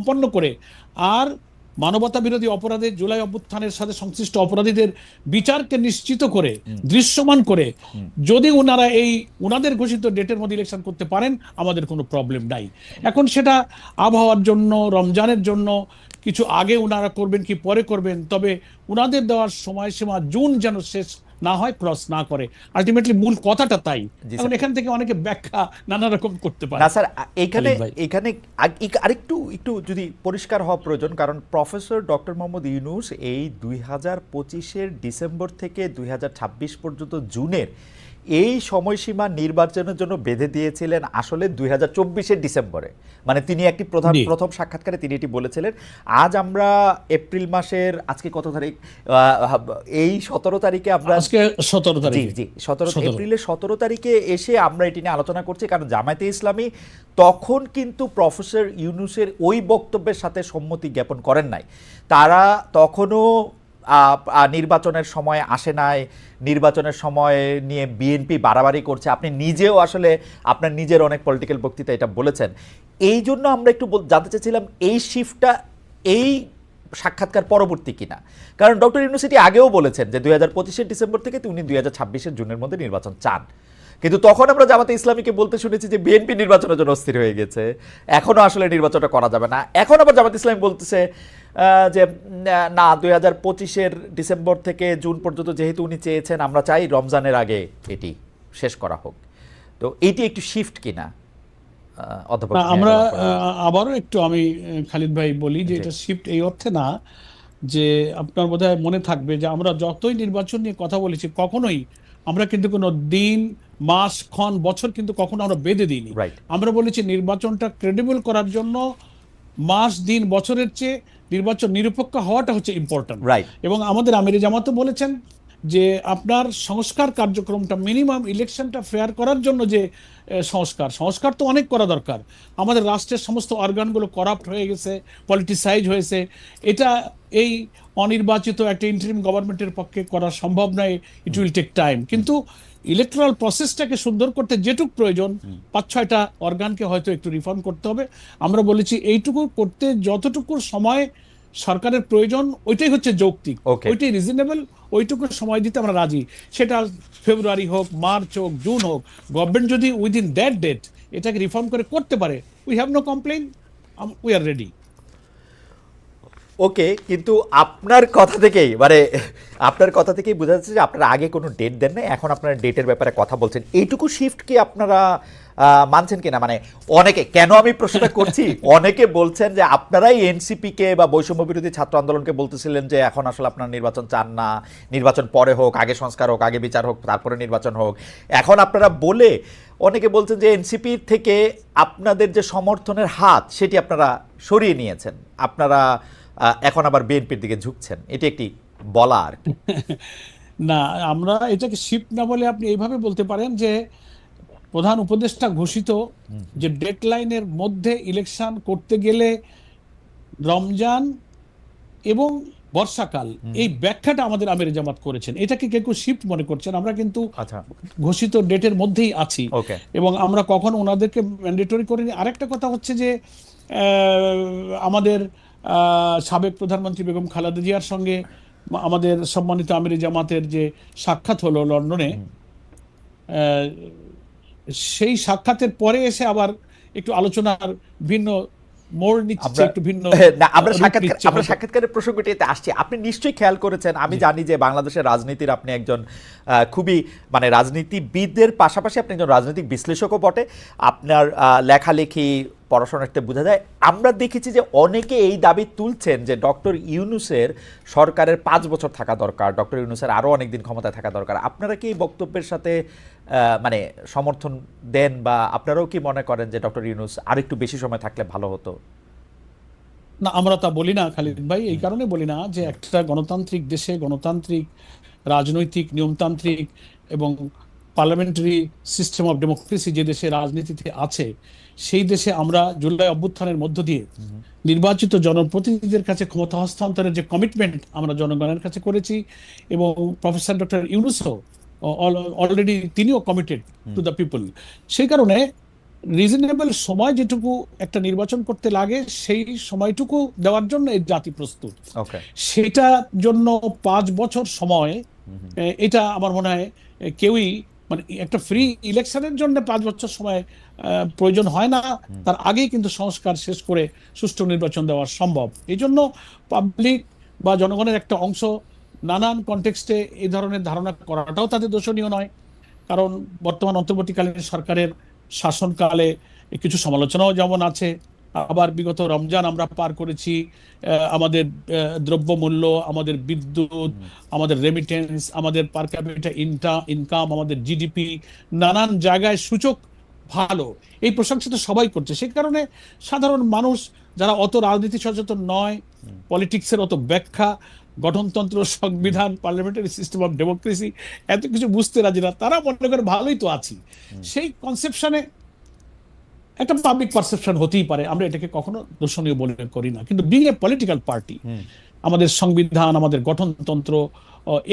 সম্পন্ন করে আর মানবতা বিরোধী অপরাধের জুলাই অভ্যুত্থানের সাথে সংশ্লিষ্ট অপরাধীদের বিচারকে নিশ্চিত করে দৃশ্যমান করে যদি ওনারা এই ওনাদের ঘোষিত ডেটের মধ্যে ইলেকশন করতে পারেন আমাদের কোনো প্রবলেম নাই। এখন সেটা আবহাওয়ার জন্য, রমজানের জন্য কিছু আগে ওনারা করবেন কি পরে করবেন, তবে ওনাদের দেওয়ার সময়সীমা জুন যেন শেষ না হয়, ক্রস না করে। আলটিমেটলি মূল কথাটা তাই। জি এখন স্যার। এখান থেকে অনেকে ব্যাখ্যা নানা রকম করতে পারে। না স্যার, এখানে খালিদ ভাই, এখানে আরেকটু একটু যদি পরিষ্কার হওয়া প্রয়োজন, কারণ প্রফেসর ডক্টর মোহাম্মদ ইউনূস এই 2025-এর ডিসেম্বর থেকে 2026 পর্যন্ত জুনের এই সময়সীমা নির্বাচনের জন্য বেঁধে দিয়েছিলেন আসলে 2024-এর ডিসেম্বরে। মানে তিনি একটি জি প্রথম সাক্ষাৎকারে তিনি এটি বলেছিলেন। আজ আমরা এপ্রিল মাসের আজকে কত তারিখ? এই 17 তারিখে আমরা, আজকে 17 জি তারিখে জি 17 17 এপ্রিলের 17 তারিখে এসে আমরা এটি নিয়ে আলোচনা করছি, কারণ জামায়াতে ইসলামী তখন কিন্তু প্রফেসর ইউনূসের ওই বক্তব্যের সাথে সম্মতি জ্ঞাপন করেন নাই। তারা তখনও নির্বাচনের সময় আসে নাই, নির্বাচনের সময় নিয়ে বিএনপি বাড়াবাড়ি করছে। আপনি নিজেও আসলে আপনার নিজের অনেক পলিটিক্যাল বক্তৃতা এটা বলেছেন। এই জন্য আমরা একটু জানতে চাইছিলাম এই শিফটটা এই সাক্ষাৎকার পরবর্তী কিনা, কারণ ডক্টর ইউনিভার্সিটি আগেও বলেছেন যে 2025-এর ডিসেম্বর থেকে উনি 2026-এর জুনের মধ্যে নির্বাচন চান, কিন্তু তখন আমরা জামাতে ইসলামীকে বলতে শুনেছি যে বিএনপি নির্বাচনের জন্য অস্থির হয়ে গেছে, এখনো আসলে নির্বাচনটা করা যাবে না। এখন আবার জামাতে ইসলামী বলতেছে যে না, 2025-এর ডিসেম্বর থেকে জুন পর্যন্ত যেহেতু উনি চেয়েছেন, আমরা চাই রমজানের আগে এটি শেষ করা হোক। তো এইটি একটু শিফট কিনা অধ্যাপক না, আমরা মিয়ানুল্লাহ করেন? আবারও একটু আমি খালিদ ভাই বলি যে জি এটা শিফট এই অর্থে না যে আপনার বোধহয় মনে থাকবে যে আমরা যতই নির্বাচন নিয়ে কথা বলেছি কখনোই আমরা কিন্তু কোনো দিন, মাস, ক্ষণ, বছর কিন্তু কখনো আমরা বেঁধে দিইনি। রাইট আমরা বলেছি নির্বাচনটা ক্রেডিবল করার জন্য মাস, দিন, বছরের চেয়ে নির্বাচন নিরপেক্ষ হওয়াটা হচ্ছে ইম্পর্ট্যান্ট। রাইট এবং আমাদের আমির জামাতও বলেছেন যে আপনার সংস্কার কার্যক্রমটা মিনিমাম ইলেকশনটা ফেয়ার করার জন্য যে সংস্কার তো অনেক করা দরকার। আমাদের রাষ্ট্রের সমস্ত অর্গানগুলো করাপ্ট হয়ে গেছে, পলিটিসাইজ হয়েছে। এটা এই অনির্বাচিত একটা ইন্টারিম গভর্নমেন্টের পক্ষে করা সম্ভব নয়। It will take time. কিন্তু ইলেকট্রাল প্রসেসটাকে সুন্দর করতে যেটুকু প্রয়োজন 5-6টা অর্গানকে হয়তো একটু রিফর্ম করতে হবে। আমরা বলেছি এইটুকু করতে যতটুকু সময় সরকারের প্রয়োজন ওইটাই হচ্ছে যৌক্তিক, ওকে ওইটাই রিজনেবল, ওইটুকু সময় দিতে আমরা রাজি। সেটা ফেব্রুয়ারি হোক, মার্চ হোক, জুন হোক, গভর্নমেন্ট যদি উইদিন দ্যাট ডেট এটাকে রিফর্ম করে করতে পারে, we have no complain, we are ready. Okay, কিন্তু আপনার কথা থেকেই মানে আপনার কথা থেকেই বোঝা যাচ্ছে যে আপনারা আগে কোনো ডেট দেন না, এখন আপনারা ডেটের ব্যাপারে কথা বলছেন। এইটুকু শিফট কি আপনারা মানছেন কিনা? মানে অনেকে, কেন আমি প্রশ্নটা করছি, অনেকে বলছেন যে আপনারাই এনসিপিকে বা বৈষম্য বিরোধী ছাত্র আন্দোলনকে বলতেছিলেন যে এখন আসলে আপনারা নির্বাচন চান না, নির্বাচন পরে হোক, আগে সংস্কার হোক, আগে বিচার হোক, তারপরে নির্বাচন হোক। এখন আপনারা বলে অনেকে বলছেন যে এনসিপি থেকে আপনাদের যে সমর্থনের হাত সেটি আপনারা সরিয়ে নিয়েছেন, আপনারা এখন আবার বিএনপির দিকে ঝুঁকছেন। এটি একটি বলা আর কি। না, আমরা এটাকে শিফট না বলে আপনি এইভাবে বলতে পারেন যে প্রধান উপদেষ্টা ঘোষিত যে ডেডলাইনের মধ্যে ইলেকশন করতে গেলে রমজান এবং বর্ষাকাল, এই ব্যাখ্যাটা আমাদের আমির জামাত করেছেন। এটাকে কেউ কেউ শিফট মনে করছেন। আমরা কিন্তু আচ্ছা, ঘোষিত ডেটের মধ্যেই আছি ওকে, এবং আমরা কখনো ওনাদেরকে ম্যান্ডেটরি করিনি। আরেকটা কথা হচ্ছে যে আমাদের সাবেক প্রধানমন্ত্রী বেগম খালেদা জিয়ার সঙ্গে আমাদের সম্মানিত আমির জামাতের যে সাক্ষাৎ হলো লন্ডনে, আহ, সেই সাক্ষাতের পরে এসে আবার একটু আলোচনার ভিন্ন মোড় নিচ্ছে, আমরা একটু ভিন্ন না, আমরা রূপ নিচ্ছে হয়তো। সাক্ষাৎকারের প্রসঙ্গটিতে আসছি। আপনি নিশ্চয়ই খেয়াল করেছেন, আমি জি জানি যে বাংলাদেশের রাজনীতির আপনি একজন খুবই মানে রাজনীতিবিদদের পাশাপাশি আপনি একজন রাজনৈতিক বিশ্লেষকও বটে। আপনার লেখালেখি, পড়াশোনাতে বোঝা যায়। আমরা দেখেছি যে অনেকে এই দাবি তুলছেন যে ডক্টর ইউনূসের সরকারের 5 বছর থাকা দরকার, ডক্টর ইউনূসের আরও অনেক দিন ক্ষমতায় থাকা দরকার। আপনারা কি এই বক্তব্যের সাথে মানে সমর্থন দেন, বা আপনারাও কি মনে করেন যে ডক্টর ইউনূস আর একটু বেশি সময় থাকলে ভালো হতো? না, আমরা তা বলি না খালিদ ভাই। এই কারণে বলি না যে একটা গণতান্ত্রিক দেশে গণতান্ত্রিক রাজনৈতিক নিয়মতান্ত্রিক এবং পার্লামেন্টারি সিস্টেম অফ ডেমোক্রেসি যে দেশে রাজনীতিতে আছে, সেই দেশে আমরা জুলাই অভ্যুত্থানের মধ্য দিয়ে নির্বাচিত জনপ্রতিনিধিদের কাছে ক্ষমতা হস্তান্তরের যে কমিটমেন্ট আমরা জনগণের কাছে করেছি, এবং প্রফেসর ডক্টর ইউনূসও অলরেডি তিনিও কমিটেড টু দ্য পিপল। সেই কারণে রিজনেবল সময় যেটুকু একটা নির্বাচন করতে লাগে সেই সময়টুকু দেওয়ার জন্য এই জাতি প্রস্তুত। ওকে। সেটার জন্য 5 বছর সময়, এটা আমার মনে হয় কেউই, মানে একটা ফ্রি ইলেকশনের জন্য 5 বছর সময় প্রয়োজন হয় না। তার আগেই কিন্তু সংস্কার শেষ করে সুষ্ঠু নির্বাচন দেওয়া সম্ভব। এই জন্য পাবলিক বা জনগণের একটা অংশ নানান কনটেক্সটে এই ধরনের ধারণা করাটাও তাদের দোষণীয় নয়। কারণ বর্তমান অন্তর্বর্তীকালীন সরকারের শাসনকালে কিছু সমালোচনাও যেমন আছে, আবার বিগত রমজান আমরা পার করেছি, আমাদের দ্রব্যমূল্য, আমাদের বিদ্যুৎ, আমাদের রেমিটেন্স, আমাদের পার ক্যাপিটা ইনকাম, আমাদের জিডিপি, নানান জায়গায় সূচক ভালো, এই প্রশংসা তো সবাই করছে। সেই কারণে সাধারণ মানুষ যারা অত রাজনীতি সচেতন নয়, পলিটিক্সের অত ব্যাখ্যা, গঠনতন্ত্র, সংবিধান, পার্লামেন্টারি সিস্টেম অফ ডেমোক্রেসি এত কিছু বুঝতে রাজি না, তারা মনে করে ভালোই তো আছি। সেই কনসেপশনে একটা পাবলিক পারসেপশন হতেই পারে, আমরা এটাকে কখনো দূষণীয় বলে করি না। কিন্তু বিং এ পলিটিক্যাল পার্টি, আমাদের সংবিধান, আমাদের গঠনতন্ত্র,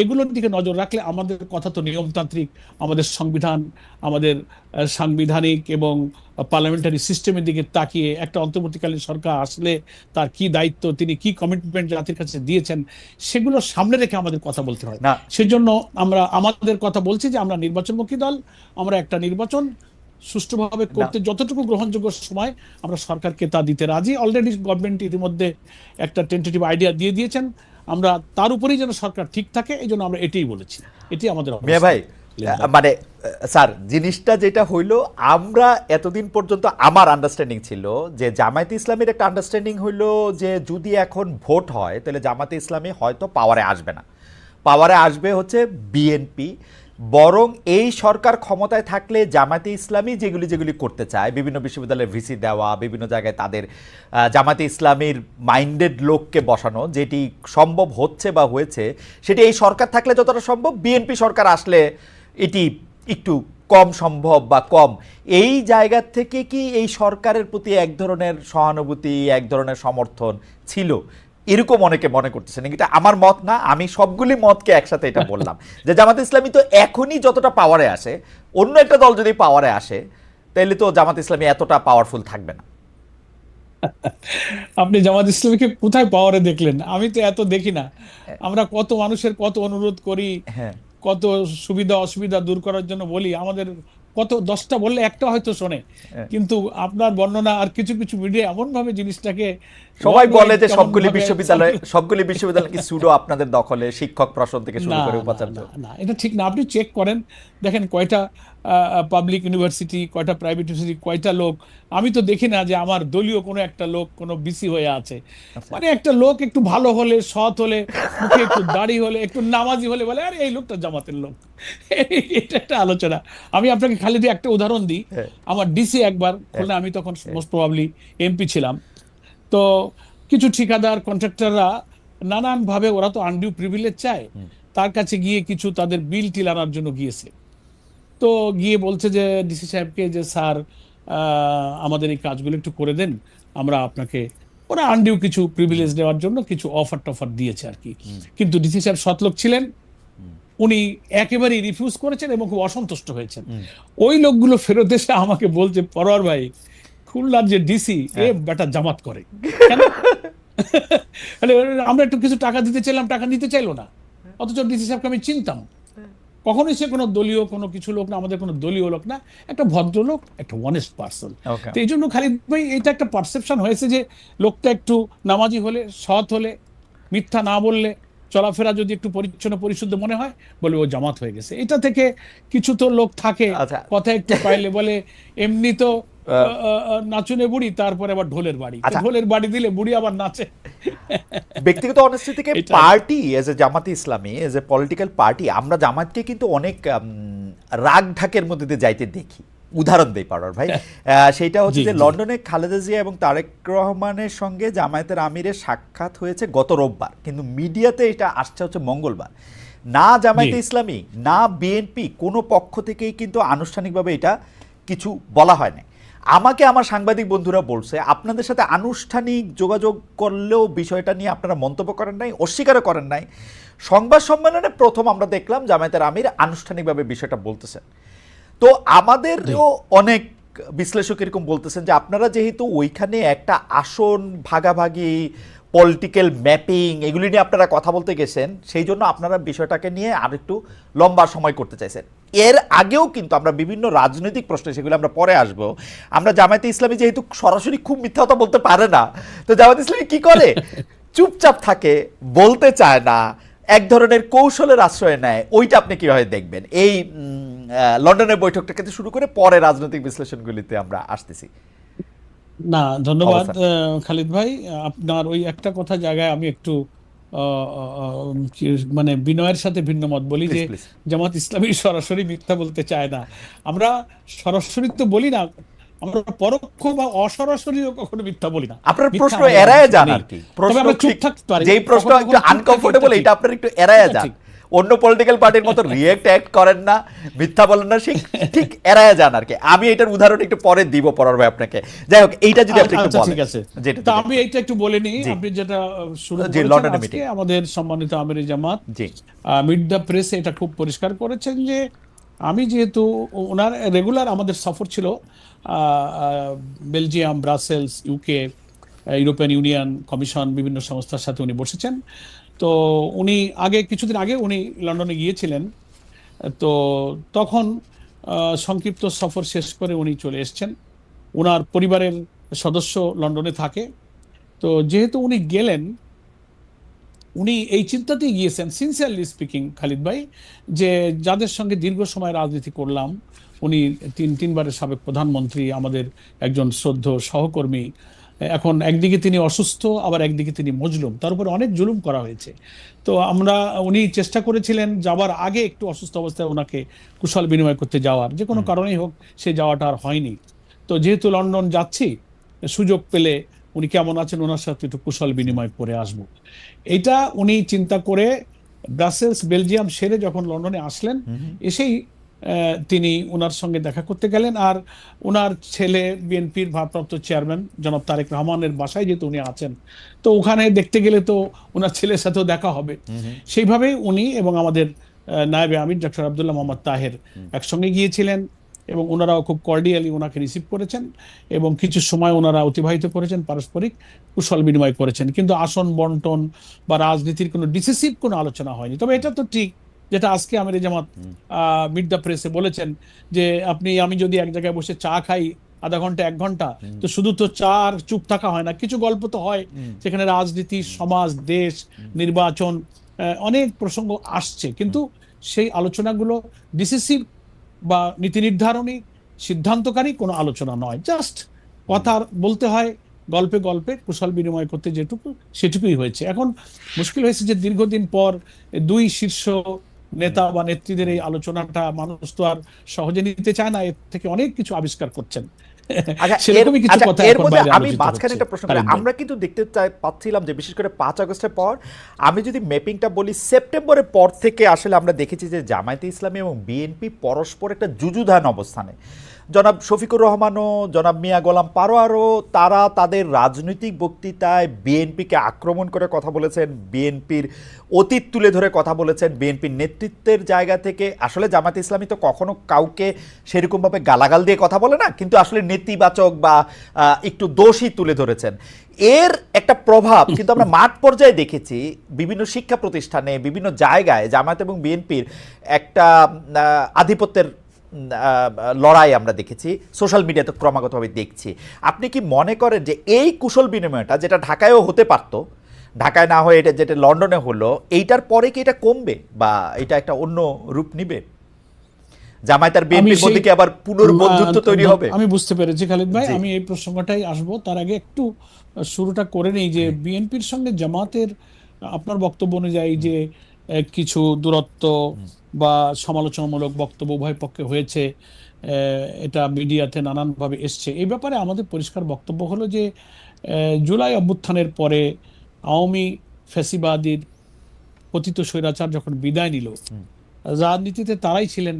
এগুলোর দিকে নজর রাখলে আমাদের কথা তো নিয়মতান্ত্রিক। আমাদের সংবিধান, আমাদের সাংবিধানিক এবং পার্লামেন্টারি সিস্টেমের দিকে তাকিয়ে একটা অন্তর্বর্তীকালীন সরকার আসলে তার কি দায়িত্ব, তিনি কি কমিটমেন্ট জাতির কাছে দিয়েছেন, সেগুলো সামনে রেখে আমাদের কথা বলতে হয়। না, সেজন্য আমরা আমাদের কথা বলছি যে আমরা নির্বাচনমুখী দল, আমরা একটা নির্বাচন সুষ্ঠুভাবে না, করতে যতটুকু গ্রহণযোগ্য সময় আমরা সরকারকে তা দিতে রাজি। অলরেডি গভর্নমেন্ট ইতিমধ্যে একটা টেন্টেটিভ আইডিয়া দিয়ে দিয়েছেন, আমরা তার উপরেই যেন সরকার ঠিক থাকে, এই জন্য আমরা এটাই বলেছি, এটি আমাদের মিয়া ভাই, অবস্থান। মানে স্যার, জিনিসটা যেটা হইলো, আমরা এতদিন পর্যন্ত আমার আন্ডারস্ট্যান্ডিং ছিল যে জামায়াতে ইসলামের একটা আন্ডারস্ট্যান্ডিং হইলো যে যদি এখন ভোট হয় তাহলে জামায়াতে ইসলামী হয়তো পাওয়ারে আসবে না, পাওয়ারে আসবে হচ্ছে বিএনপি। বরং এই সরকার ক্ষমতায় থাকলে জামায়াতে ইসলামী যেগুলি যেগুলি করতে চায়, বিভিন্ন বিশ্ববিদ্যালয়ে ভিসি দেওয়া, বিভিন্ন জায়গায় তাদের জামায়াতে ইসলামীর মাইন্ডেড লোককে বসানো, যেটি সম্ভব হচ্ছে বা হয়েছে, সেটি এই সরকার থাকলে যতটা সম্ভব, বিএনপি সরকার আসলে এটি একটু কম সম্ভব বা কম। এই জায়গা থেকে কি এই সরকারের প্রতি এক ধরনের সহানুভূতি, এক ধরনের সমর্থন ছিল, এরকম অনেকে মনে করতেছেন? এটা আমার মত না, আমি সবগুলি মতকে একসাথে এটা বললাম যে জামাত ইসলামী তো এখনই যতটা পাওয়ারে আসে, অন্য একটা দল যদি পাওয়ারে আসে তাহলে তো জামাত ইসলামী এতটা পাওয়ারফুল থাকবে না। আপনি জামাত ইসলামীকে কোথায় পাওয়ারে দেখলেন? আমি তো এত দেখি না। আমরা কত মানুষের কত অনুরোধ করি, হ্যাঁ, কত সুবিধা অসুবিধা দূর করার জন্য বলি, আমাদের কত 10টা বললে একটা হয়তো শোনে। হ্যাঁ। কিন্তু আপনার বর্ণনা আর কিছু কিছু মিডিয়া এমন ভাবে জিনিসটাকে সবাই world বলে wide যে কেমন ভাবে সবগুলি বিশ্ববিদ্যালয় কি সুডো আপনাদের দখলে, শিক্ষক প্রশাসন থেকে শুরু না করে না উপাচার্য। না না, এটা ঠিক না। আপনি চেক করেন, দেখেন কয়টা পাবলিক ইউনিভার্সিটি, কয়টা প্রাইভেট ইউনিভার্সিটি, কয়টা লোক। আমি তো দেখি না যে আমার দলীয় কোনো একটা লোক কোনো বিসি হয়ে আছে। আচ্ছা। মানে একটা লোক একটু ভালো হলে, সৎ হলে, মুখে একটু দাড়ি হলে, একটু নামাজি হলে বলে আরে এই লোকটা জামাতের লোক। এটা একটা আলোচনা। আমি আপনাকে খালি দিয়ে একটা উদাহরণ দিই। হ্যাঁ, আমার ডিসি একবার হ্যাঁ, খুলনা, আমি তখন হ্যাঁ, মোস্ট প্রবাবলি এমপি ছিলাম। তো কিছু ঠিকাদার কন্ট্রাক্টররা নানান ভাবে, ওরা তো আনডিউ প্রিভিলেজ চায়, তার কাছে গিয়ে কিছু তাদের বিল টিল আনার জন্য গিয়েছে। তো গিয়ে বলছে যে ডিসি সাহেবকে যে স্যার, আমাদের এই কাজগুলো একটু করে দেন, আমরা আপনাকে, ওরা আনডিউ কিছু প্রিভিলেজ দেওয়ার জন্য কিছু অফার টফার দিয়েছে আর কি। কিন্তু ডিসি সাহেব সৎলোক ছিলেন, উনি একেবারেই রিফিউজ করেছেন এবং খুব অসন্তুষ্ট হয়েছেন। ওই লোকগুলো ফেরত এসে আমাকে বলছে, পরোয়ার ভাই, খুলনার যে ডিসি এ হ্যাঁ। বেটা জামাত করে কেন? মানে আমরা একটু কিছু টাকা দিতে চাইলাম, টাকা নিতে চাইলো না, অথচ ডিসি সাহেবকে আমি চিনতাম। কখনোই সে কোনো দলীয় কোনো কিছু লোক না, আমাদের কোনো দলীয় লোক না, একটা ভদ্রলোক, একটা অনেস্ট পার্সন। ওকে। তো এই জন্য খালিদ ভাই, এটা একটা পারসেপশন হয়েছে যে লোকটা একটু নামাজি হলে, সৎ হলে, মিথ্যা না বললে, চলাফেরা যদি একটু পরিচ্ছন্ন পরিশুদ্ধ মনে হয়, বলে ও জামাত হয়ে গেছে। এটা থেকে কিছু তো লোক থাকে, আচ্ছা। কথা একটু পাইলে বলে এমনি তো আহ, নাচুনে বুড়ি, তারপরে আবার ঢোলের বাড়ি, তো আচ্ছা, ঢোলের বাড়ি দিলে বুড়ি আবার নাচে। ব্যক্তিগত অনেস্টি থেকে এটা পার্টি এজ এ জামাতে ইসলামী, এজ এ পলিটিক্যাল পার্টি, আমরা জামাতকে কিন্তু অনেক রাগ ঢাকের মধ্যে দিয়ে যাইতে দেখি। উদাহরণ দেই পারার ভাই, সেইটা হচ্ছে জি যে জি লন্ডনে খালেদা জিয়া এবং তারেক রহমানের সঙ্গে জামায়াতের আমিরের সাক্ষাৎ হয়েছে গত রোববার, কিন্তু মিডিয়াতে এটা আসছে হচ্ছে মঙ্গলবার। না জি জামায়াতে ইসলামী না বিএনপি কোনো পক্ষ থেকেই কিন্তু আনুষ্ঠানিকভাবে এটা কিছু বলা হয় না। আমাকে আমার সাংবাদিক বন্ধুরা বলছে আপনাদের সাথে আনুষ্ঠানিক যোগাযোগ করলেও বিষয়টা নিয়ে আপনারা মন্তব্য করেন নাই, অস্বীকারও করেন নাই। সংবাদ সম্মেলনে প্রথম আমরা দেখলাম জামায়াতের আমির আনুষ্ঠানিকভাবে বিষয়টা বলতেছেন। তো জি আমাদেরও অনেক বিশ্লেষক এরকম বলতেছেন যে আপনারা যেহেতু ওইখানে একটা আসন ভাগাভাগি, পলিটিক্যাল ম্যাপিং এগুলি নিয়ে আপনারা কথা বলতে গেছেন, সেই জন্য আপনারা বিষয়টাকে নিয়ে আর একটু লম্বা সময় করতে চাইছেন। এর আগেও কিন্তু আমরা বিভিন্ন রাজনৈতিক প্রশ্নে, সেগুলো আমরা পরে আসব, আমরা জামায়াতে ইসলামী যেহেতু সরাসরি খুব মিথ্যা কথা বলতে পারে না, তো জামায়াতে ইসলামী কি করে, চুপচাপ থাকে, বলতে চায় না, এক ধরনের কৌশলের আশ্রয় নেয়। ওইটা আপনি কিভাবে দেখবেন এই লন্ডনের বৈঠকটা থেকে শুরু করে পরে রাজনৈতিক বিশ্লেষণগুলিতে আমরা আসতেছি। না, ধন্যবাদ অবস্থান খালিদ ভাই। আপনার ওই একটা কথা জায়গায় আমি একটু মানে বিনয়ের সাথে ভিন্ন মত বলি প্লিজ যে প্লিজ। জামাত ইসলামী সরাসরি মিথ্যা বলতে চায় না। আমরা সরাসরি তো বলি না, আমরা পরোক্ষ বা অসরাসরিও কখনো মিথ্যা বলি না। আপনার মিথ্যা প্রশ্ন আমাদের এড়ায় মধ্যে যান নেই। আর কি, তবে প্রশ্ন আমরা চুপ ঠিক, থাকতে পারি, যেই প্রশ্ন কখনো একটু কখনো চুপ থাকি, আনকমফোর্টেবল, এটা এটা ঠিক। আপনার একটু এড়ায় এটা যান। ঠিক। অন্য পলিটিক্যাল পার্টির মতো রিয়েক্ট অ্যাক্ট করেন না, মিথ্যা বলেন না, ঠিক এড়ায় যান আর কি। আমি এটার উদাহরণ একটু পরে দিব পরার ভাই আপনাকে। যাই হোক, এইটা যদি আপনি একটু আচ্ছা, বলেন। ঠিক আছে। যেটা তা আমি এইটা একটু বলে নিই। জি। আপনি যেটা শুরু জি, করেছেন, লন্ডনের আজকে মিটিং। আমাদের সম্মানিত আমির জামাত জি মিড দ্য প্রেসে এটা খুব পরিষ্কার করেছেন যে আমি যেহেতু, ওনার রেগুলার আমাদের সফর ছিল Belgium, Brussels, UK, European union, commission, বিভিন্ন সংস্থার সাথে উনি বসেছেন। তো উনি কিছুদিন আগে উনি লন্ডনে গিয়েছিলেন। তো তখন সংক্ষিপ্ত সফর শেষ করে উনি চলে এসেছেন। ওনার পরিবারের সদস্য লন্ডনে থাকে। তো যেহেতু উনি গেলেন, উনি এই চিন্তাতেই গিয়েছেন, সিনসিয়ারলি স্পিকিং খালিদ ভাই, যে যাদের সঙ্গে দীর্ঘ সময় রাজনীতি করলাম, উনি তিনবারের সাবেক প্রধানমন্ত্রী, আমাদের একজন শ্রদ্ধেয় সহকর্মী, এখন একদিকে তিনি অসুস্থ, আবার একদিকে তিনি মজলুম, তার উপরে অনেক জুলুম করা হয়েছে। তো উনি চেষ্টা করেছিলেন যাবার আগে একটু অসুস্থ অবস্থায় ওনাকে কুশল বিনিময় করতে যাওয়ার, যে কোনো কারণেই হোক সে যাওয়াটা আর হয়নি। তো যেহেতু লন্ডন যাচ্ছি, সুযোগ পেলে উনি কেমন আছেন ওনার সাথে একটু কুশল বিনিময় করে আসবো, এইটা উনি চিন্তা করে ব্রাসেলস, বেলজিয়াম সেরে যখন লন্ডনে আসলেন, এসেই তিনি ওনার সঙ্গে দেখা করতে গেলেন। আর ওনার ছেলে, বিএনপির ভারপ্রাপ্ত চেয়ারম্যান জনাব তারেক রহমানের বাসায় যেহেতু উনি আছেন, তো ওখানে দেখতে গেলে তো ওনার ছেলের সাথেও দেখা হবে। সেইভাবেই উনি এবং আমাদের নায়েবে আমির ডক্টর আব্দুল্লাহ মোহাম্মদ তাহের একসঙ্গে গিয়েছিলেন, এবং ওনারাও খুব কর্ডিয়ালি ওনাকে রিসিভ করেছেন এবং কিছু সময় ওনারা অতিবাহিত করেছেন, পারস্পরিক কুশল বিনিময় করেছেন। কিন্তু আসন বন্টন বা রাজনীতির কোনো ডিসিসিভ কোনো আলোচনা হয়নি। তবে এটা তো ঠিক, যেটা আজকে আমির জামাত মিড দ্য প্রেসে বলেছেন, যে আমি যদি এক জায়গায় বসে চা খাই আধা ঘন্টা 1 ঘন্টা, তো শুধু তো চা আর চুপ থাকা হয় না, কিছু গল্প তো হয়, সেখানে রাজনীতি, সমাজ, দেশ, নির্বাচন, অনেক প্রসঙ্গ আসছে। কিন্তু সেই আলোচনাগুলো ডিসিসিভ বা নীতি নির্ধারণী, সিদ্ধান্তকারী কোনো আলোচনা নয়। জাস্ট কথা বলতে হয়, গল্পে গল্পে কুশল বিনিময় করতে যেটুকু, সেটুকুই হয়েছে। এখন মুশকিল হয়েছে যে দীর্ঘদিন পর দুই শীর্ষ নেতা বা নেত্রীদের এই আলোচনাটা মানুষ তো আর সহজে নিতে চায় না, এর থেকে অনেক কিছু আবিষ্কার করছেন। আচ্ছা সেরকমই কিছু কথা এর এখন মধ্যে বাইরে আমি আলোচিত মাঝখানে হচ্ছে একটা প্রশ্ন করি। খালিদ ভাই। আমরা কিন্তু দেখতে পাচ্ছিলাম যে বিশেষ করে 5 আগস্টের পর, আমি যদি ম্যাপিংটা বলি, সেপ্টেম্বরের পর থেকে আসলে আমরা দেখেছি যে জামায়াতে ইসলামী এবং বিএনপি পরস্পর একটা যুযুধান অবস্থানে। জনাব শফিকুর রহমানও, জনাব মিয়া গোলাম পারোয়ারও, তারা তাদের রাজনৈতিক বক্তৃতায় বিএনপিকে আক্রমণ করে কথা বলেছেন, বিএনপির অতীত তুলে ধরে কথা বলেছেন, বিএনপির নেতৃত্বের জায়গা থেকে। আসলে জামায়াতে ইসলামী তো কখনো কাউকে সেরকমভাবে গালাগাল দিয়ে কথা বলে না, কিন্তু আসলে নেতিবাচক বা একটু দোষই তুলে ধরেছেন। এর একটা প্রভাব কিন্তু আমরা মাঠ পর্যায়ে দেখেছি, বিভিন্ন শিক্ষা প্রতিষ্ঠানে, বিভিন্ন জায়গায় জামায়াত এবং বিএনপির একটা আধিপত্যের লড়াই আমরা দেখেছি, সোশ্যাল মিডিয়াতে ক্রমাগতভাবে দেখছি। আপনি কি মনে করেন যে এই কুশল বিনিময়টা, যেটা ঢাকায়ও হতে পারত, ঢাকায় না হয়ে এটা যেটা লন্ডনে হলো, এইটার পরে কি এটা কমবে বা এটা একটা অন্য রূপ নিবে? জামায়াত আর বিএনপির মধ্যে কি আবার পুনর্বন্ধুত্ব তৈরি হবে? আমি বুঝতে পেরেছি খালিদ ভাই, জি। আমি এই প্রসঙ্গটাই আসবো। তার আগে একটু শুরুটা করে নেই যে বিএনপির সঙ্গে জামাতের আপনার বক্তব্য অনুযায়ী যে কিছু দূরত্ব বা সমালোচনামূলক বক্তব্য উভয় পক্ষে হয়েছে, এটা মিডিয়াতে নানানভাবে এসছে। এই ব্যাপারে আমাদের পরিষ্কার বক্তব্য হলো যে জুলাই অভ্যুত্থানের পরে আওয়ামী ফ্যাসিবাদীর পতিত স্বৈরাচার যখন বিদায় নিল, রাজনীতিতে তারাই ছিলেন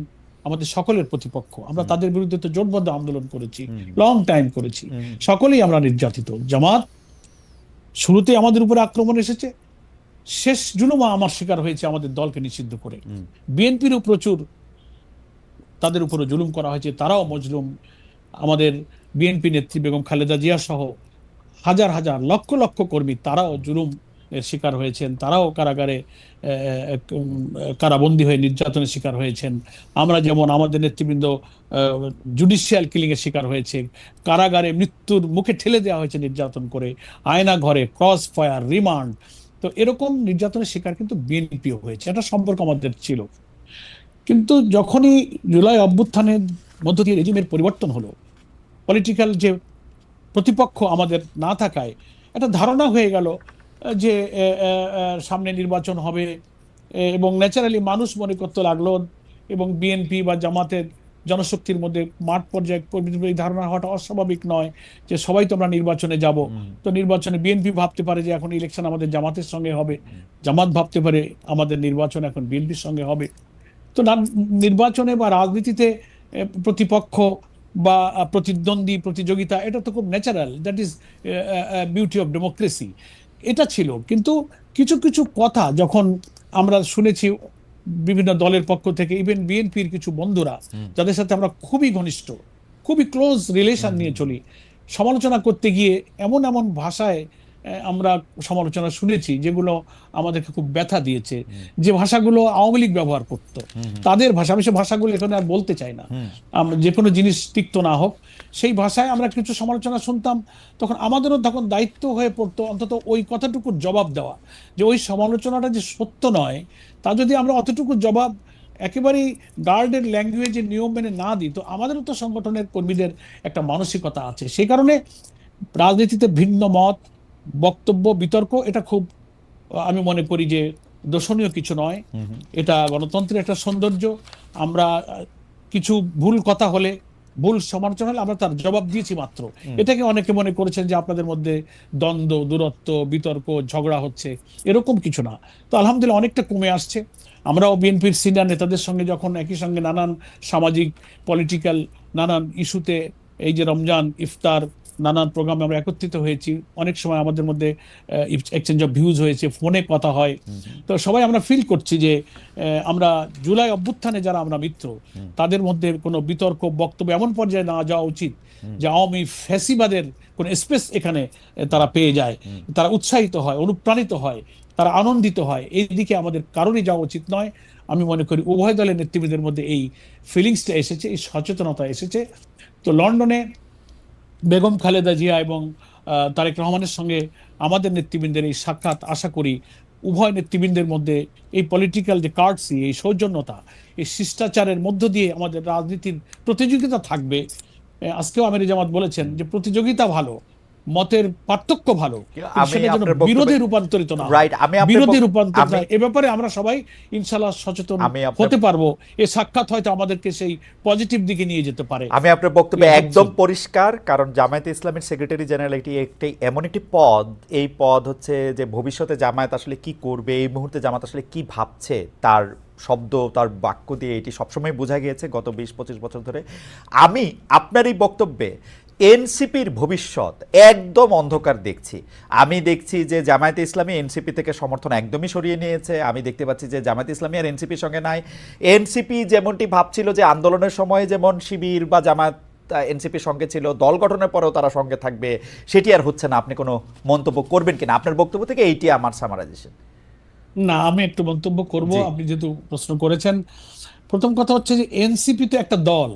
আমাদের সকলের প্রতিপক্ষ। আমরা তাদের বিরুদ্ধে তো জোটবদ্ধ আন্দোলন করেছি, লং টাইম করেছি, সকলেই আমরা নির্যাতিত। জামাত শুরুতে আমাদের উপরে আক্রমণ এসেছে, শেষ জুলুমা আমার শিকার হয়েছে আমাদের দলকে নিষিদ্ধ করে। বিএনপিরও প্রচুর তাদের উপরে জুলুম করা হয়েছে, তারাও মজলুম। আমাদের বিএনপি নেত্রী বেগম খালেদা জিয়া সহ হাজার হাজার লক্ষ লক্ষ কর্মী তারাও জুলুম এর শিকার হয়েছেন, তারাও কারাগারে কারাবন্দী হয়ে নির্যাতনের শিকার হয়েছেন। আমরা যেমন আমাদের নেতৃবৃন্দ জুডিশিয়াল কিলিং এর শিকার হয়েছে, কারাগারে মৃত্যুর মুখে ঠেলে দেওয়া হয়েছে নির্যাতন করে, আয়না ঘরে ক্রস ফায়ার, রিমান্ড। তো এরকম নির্যাতনের শিকার কিন্তু বিএনপিও হয়েছে, এটা সম্পর্ক আমাদের ছিল। কিন্তু যখনই জুলাই অভ্যুত্থানের মধ্য দিয়ে রেজিমের পরিবর্তন হলো, পলিটিক্যাল যে প্রতিপক্ষ আমাদের না থাকায় একটা ধারণা হয়ে গেল যে সামনে নির্বাচন হবে, এবং ন্যাচারালি মানুষ মনে করতে লাগলো, এবং বিএনপি বা জামাতের জনশক্তির মধ্যে মাঠ পর্যায়ে এই ধারণা হওয়াটা অস্বাভাবিক নয় যে সবাই তো আমরা নির্বাচনে যাব। তো নির্বাচনে বিএনপি ভাবতে পারে যে এখন ইলেকশন আমাদের জামাতের সঙ্গে হবে, জামাত ভাবতে পারে আমাদের নির্বাচন এখন বিএনপির সঙ্গে হবে। তো নির্বাচনে বা রাজনীতিতে প্রতিপক্ষ বা প্রতিদ্বন্দ্বী প্রতিযোগিতা এটা তো খুব natural, that is beauty of democracy. এটা ছিল। কিন্তু কিছু কিছু কথা যখন আমরা শুনেছি বিভিন্ন দলের পক্ষ থেকে, ইভেন বিএনপির কিছু বন্ধুরা যাদের সাথে আমরা খুবই ঘনিষ্ঠ, খুবই ক্লোজ রিলেশন নিয়ে চলি, সমালোচনা করতে গিয়ে এমন এমন ভাষায় আমরা সমালোচনা শুনেছি যেগুলো আমাদেরকে খুব ব্যথা দিয়েছে, যে ভাষাগুলো আওয়ামী লীগ ব্যবহার করত, তাদের ভাষা। আমি সে ভাষাগুলো এখানে আর বলতে চাই না, যে কোনো জিনিস তিক্ত না হোক, সেই ভাষায় আমরা কিছু সমালোচনা শুনতাম। তখন আমাদেরও তখন দায়িত্ব হয়ে পড়তো অন্তত ওই কথাটুকুর জবাব দেওয়া, যে ওই সমালোচনাটা যে সত্য নয়, তা যদি আমরা অতটুকু জবাব একেবারেই গার্ডের ল্যাঙ্গুয়েজের নিয়ম মেনে না দিই, তো আমাদেরও তো সংগঠনের কর্মীদের একটা মানসিকতা আছে। সেই কারণে রাজনীতিতে ভিন্ন মত, বক্তব্য, বিতর্ক এটা খুব, আমি মনে করি যে দর্শনীয় কিছু নয়। এটা গণতন্ত্রের একটা সৌন্দর্য। আমরা কিছু ভুল কথা হলে, ভুল সমালোচনা হলে আমরা তার জবাব দিয়েছি মাত্র। এটাকে অনেকে মনে করেছেন যে আপনাদের মধ্যে দ্বন্দ্ব, দূরত্ব, বিতর্ক, ঝগড়া হচ্ছে, এরকম কিছু না। তো আলহামদুলিল্লাহ অনেকটা কমে আসছে। আমরাও বিএনপির সিনিয়র নেতাদের সঙ্গে যখন একই সঙ্গে নানান সামাজিক, পলিটিক্যাল নানান ইস্যুতে, এই যে রমজান, ইফতার, নানান প্রোগ্রামে আমরা একত্রিত হয়েছি, অনেক সময় আমাদের মধ্যে এক্সচেঞ্জ অফ ভিউজ হয়েছে, ফোনে কথা হয়। তো সবাই আমরা ফিল করছি যে আমরা জুলাই অভ্যুত্থানে যারা আমরা মিত্র, তাদের মধ্যে কোনো বিতর্ক, বক্তব্য এমন পর্যায়ে না যাওয়া উচিত যে আওয়ামী ফ্যাসিবাদের কোনো স্পেস এখানে তারা পেয়ে যায়, তারা উৎসাহিত হয়, অনুপ্রাণিত হয়, তারা আনন্দিত হয়। এই দিকে আমাদের কারোরই যাওয়া উচিত নয়। আমি মনে করি উভয় দলের নেতৃবৃন্দের মধ্যে এই ফিলিংসটা এসেছে, এই সচেতনতা এসেছে। তো লন্ডনে বেগম খালেদা জিয়া এবং তারেক রহমানের সঙ্গে আমাদের নেতৃবৃন্দের এই সাক্ষাৎ, আশা করি উভয় নেতৃবৃন্দের মধ্যে এই পলিটিক্যাল যে কার্ডসি, এই সৌজন্যতা, এই শিষ্টাচারের মধ্য দিয়ে আমাদের রাজনীতির প্রতিযোগিতা থাকবে। আজকেও আমির জামাত বলেছেন যে প্রতিযোগিতা ভালো, মতের পার্থক্য ভালো, সেটা যেন বিরোধে রূপান্তরিত না হয়, বিরোধে রূপান্তরিত হয়। এ ব্যাপারে আমরা সবাই ইনশাআল্লাহ সচেতন হতে পারবো। এই সাক্ষাৎ হয়তো আমাদেরকে সেই পজিটিভ দিকে নিয়ে যেতে পারে। আমি আপনার বক্তব্য একদম পরিষ্কার, কারণ জামায়াতে ইসলামের সেক্রেটারি জেনারেল একটি এমন একটি পদ, এই পদ হচ্ছে যে ভবিষ্যতে জামায়াত আসলে কি করবে, এই মুহূর্তে জামায়াত আসলে কি ভাবছে, তার শব্দ, তার বাক্য দিয়ে এটি সবসময় বোঝা গিয়েছে গত 20-25 বছর ধরে। আমি আপনার এই বক্তব্যে এনসিপির ভবিষ্যৎ একদম অন্ধকার দেখছি। আমি দেখছি যে জামায়াতে ইসলামী এনসিপি থেকে সমর্থন একদমই সরিয়ে নিয়েছে। আমি দেখতে পাচ্ছি যে জামায়াতে ইসলামী আর এনসিপির সঙ্গে নাই। এনসিপি যেমনটি ভাবছিল যে আন্দোলনের সময় যেমন শিবির বা জামায়াত এনসিপির সঙ্গে ছিল, দল গঠনের পরেও তারা সঙ্গে থাকবে, সেটি আর হচ্ছে না। আপনি কোনো মন্তব্য করবেন কিনা? আপনার বক্তব্য থেকে এইটি আমার সামারাইজেশন। না, আমি একটু মন্তব্য করব, আপনি যেহেতু প্রশ্ন করেছেন। প্রথম কথা হচ্ছে যে এনসিপি তো একটা দল,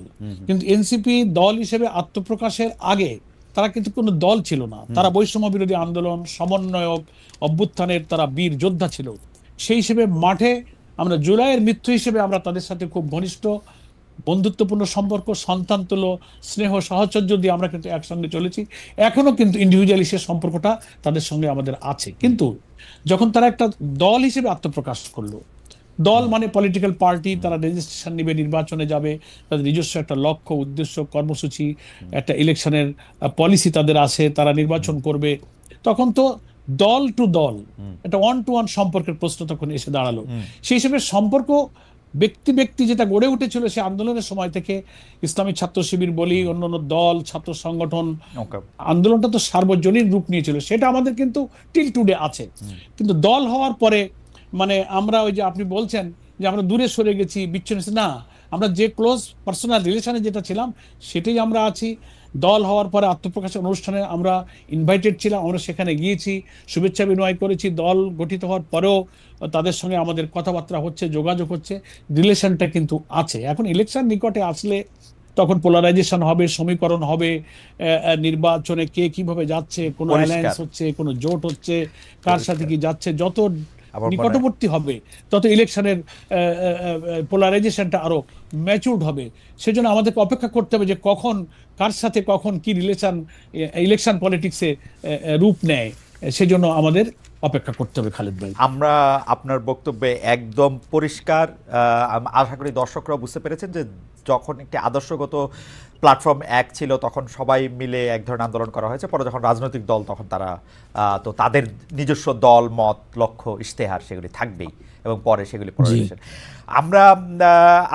কিন্তু এনসিপি দল হিসেবে আত্মপ্রকাশের আগে তারা কিন্তু কোনো দল ছিল না। তারা বৈষম্য বিরোধী আন্দোলন, সমন্বয়ক, অভ্যুত্থানের তারা বীর যোদ্ধা ছিল। সেই হিসেবে মাঠে আমরা জুলাইয়ের মৃত্যু হিসেবে আমরা তাদের সাথে খুব ঘনিষ্ঠ বন্ধুত্বপূর্ণ সম্পর্ক, সন্তানতুল্য স্নেহ সাহচর্য দিয়ে আমরা কিন্তু একসঙ্গে চলেছি। এখনো কিন্তু ইন্ডিভিজুয়ালি সে সম্পর্কটা তাদের সঙ্গে আমাদের আছে। কিন্তু যখন তারা একটা দল হিসেবে আত্মপ্রকাশ করলো, দল মানে পলিটিক্যাল পার্টি, তারা রেজিস্ট্রেশন নিবে, নির্বাচনে যাবে, তাদের নিজস্ব একটা লক্ষ্য, উদ্দেশ্য, কর্মসূচি, একটা ইলেকশনের পলিসি তাদের আছে, তারা নির্বাচন করবে, তখন তো দল টু দল, একটা ওয়ান টু ওয়ান সম্পর্কের প্রশ্ন তখন এসে দাঁড়ালো। সেই হিসেবে সম্পর্ক ব্যক্তি ব্যক্তি যেটা গড়ে উঠেছিল সে আন্দোলনের সময় থেকে, ইসলামী ছাত্র শিবির বলি, অন্যান্য দল, ছাত্র সংগঠন, আন্দোলনটা তো সার্বজনীন রূপ নিয়েছিল, সেটা আমাদের কিন্তু টিল টুডে আছে। কিন্তু দল হওয়ার পরে মানে আমরা ওই যে আপনি বলছেন যে আমরা দূরে সরে গেছি, বিচ্ছিন্ন, না, আমরা যে ক্লোজ পার্সোনাল রিলেশনে যেটা ছিলাম সেটাই আমরা আছি। দল হওয়ার পরে আত্মপ্রকাশের অনুষ্ঠানে আমরা ইনভাইটেড ছিলাম, আমরা সেখানে গিয়েছি, শুভেচ্ছা বিনিময় করেছি। দল গঠিত হওয়ার পরেও তাদের সঙ্গে আমাদের কথাবার্তা হচ্ছে, যোগাযোগ হচ্ছে, রিলেশনটা কিন্তু আছে। এখন ইলেকশন নিকটে আসলে তখন পোলারাইজেশন হবে, সমীকরণ হবে, নির্বাচনে কে কিভাবে যাচ্ছে, কোনো অ্যালায়েন্স পরিষ্কার হচ্ছে, কোনো জোট হচ্ছে, কার সাথে পরিষ্কার কি যাচ্ছে, যত আমার মনে হয় নিকটবর্তী হবে তত ইলেকশনের পোলারাইজেশনটা আরো ম্যাচিউরড হবে। সেজন্য আমাদেরকে অপেক্ষা করতে হবে যে কখন কার সাথে কখন কি রিলেশন ইলেকশন পলিটিক্সে রূপ নেয়। সেজন্য আমাদের অপেক্ষা করতে হবে খালেদ ভাই। আমরা আপনার বক্তব্যে একদম পরিষ্কার, আশা করি দর্শকরা বুঝতে পেরেছেন যে যখন একটি আদর্শগত প্ল্যাটফর্ম এক ছিল তখন সবাই মিলে এক ধরনের আন্দোলন করা হয়েছে, পরে যখন রাজনৈতিক দল তখন তারা তো তাদের নিজস্ব দল মত লক্ষ্য ইশতেহার সেগুলি থাকবেই এবং পরে সেগুলি পরিবেশন। আমরা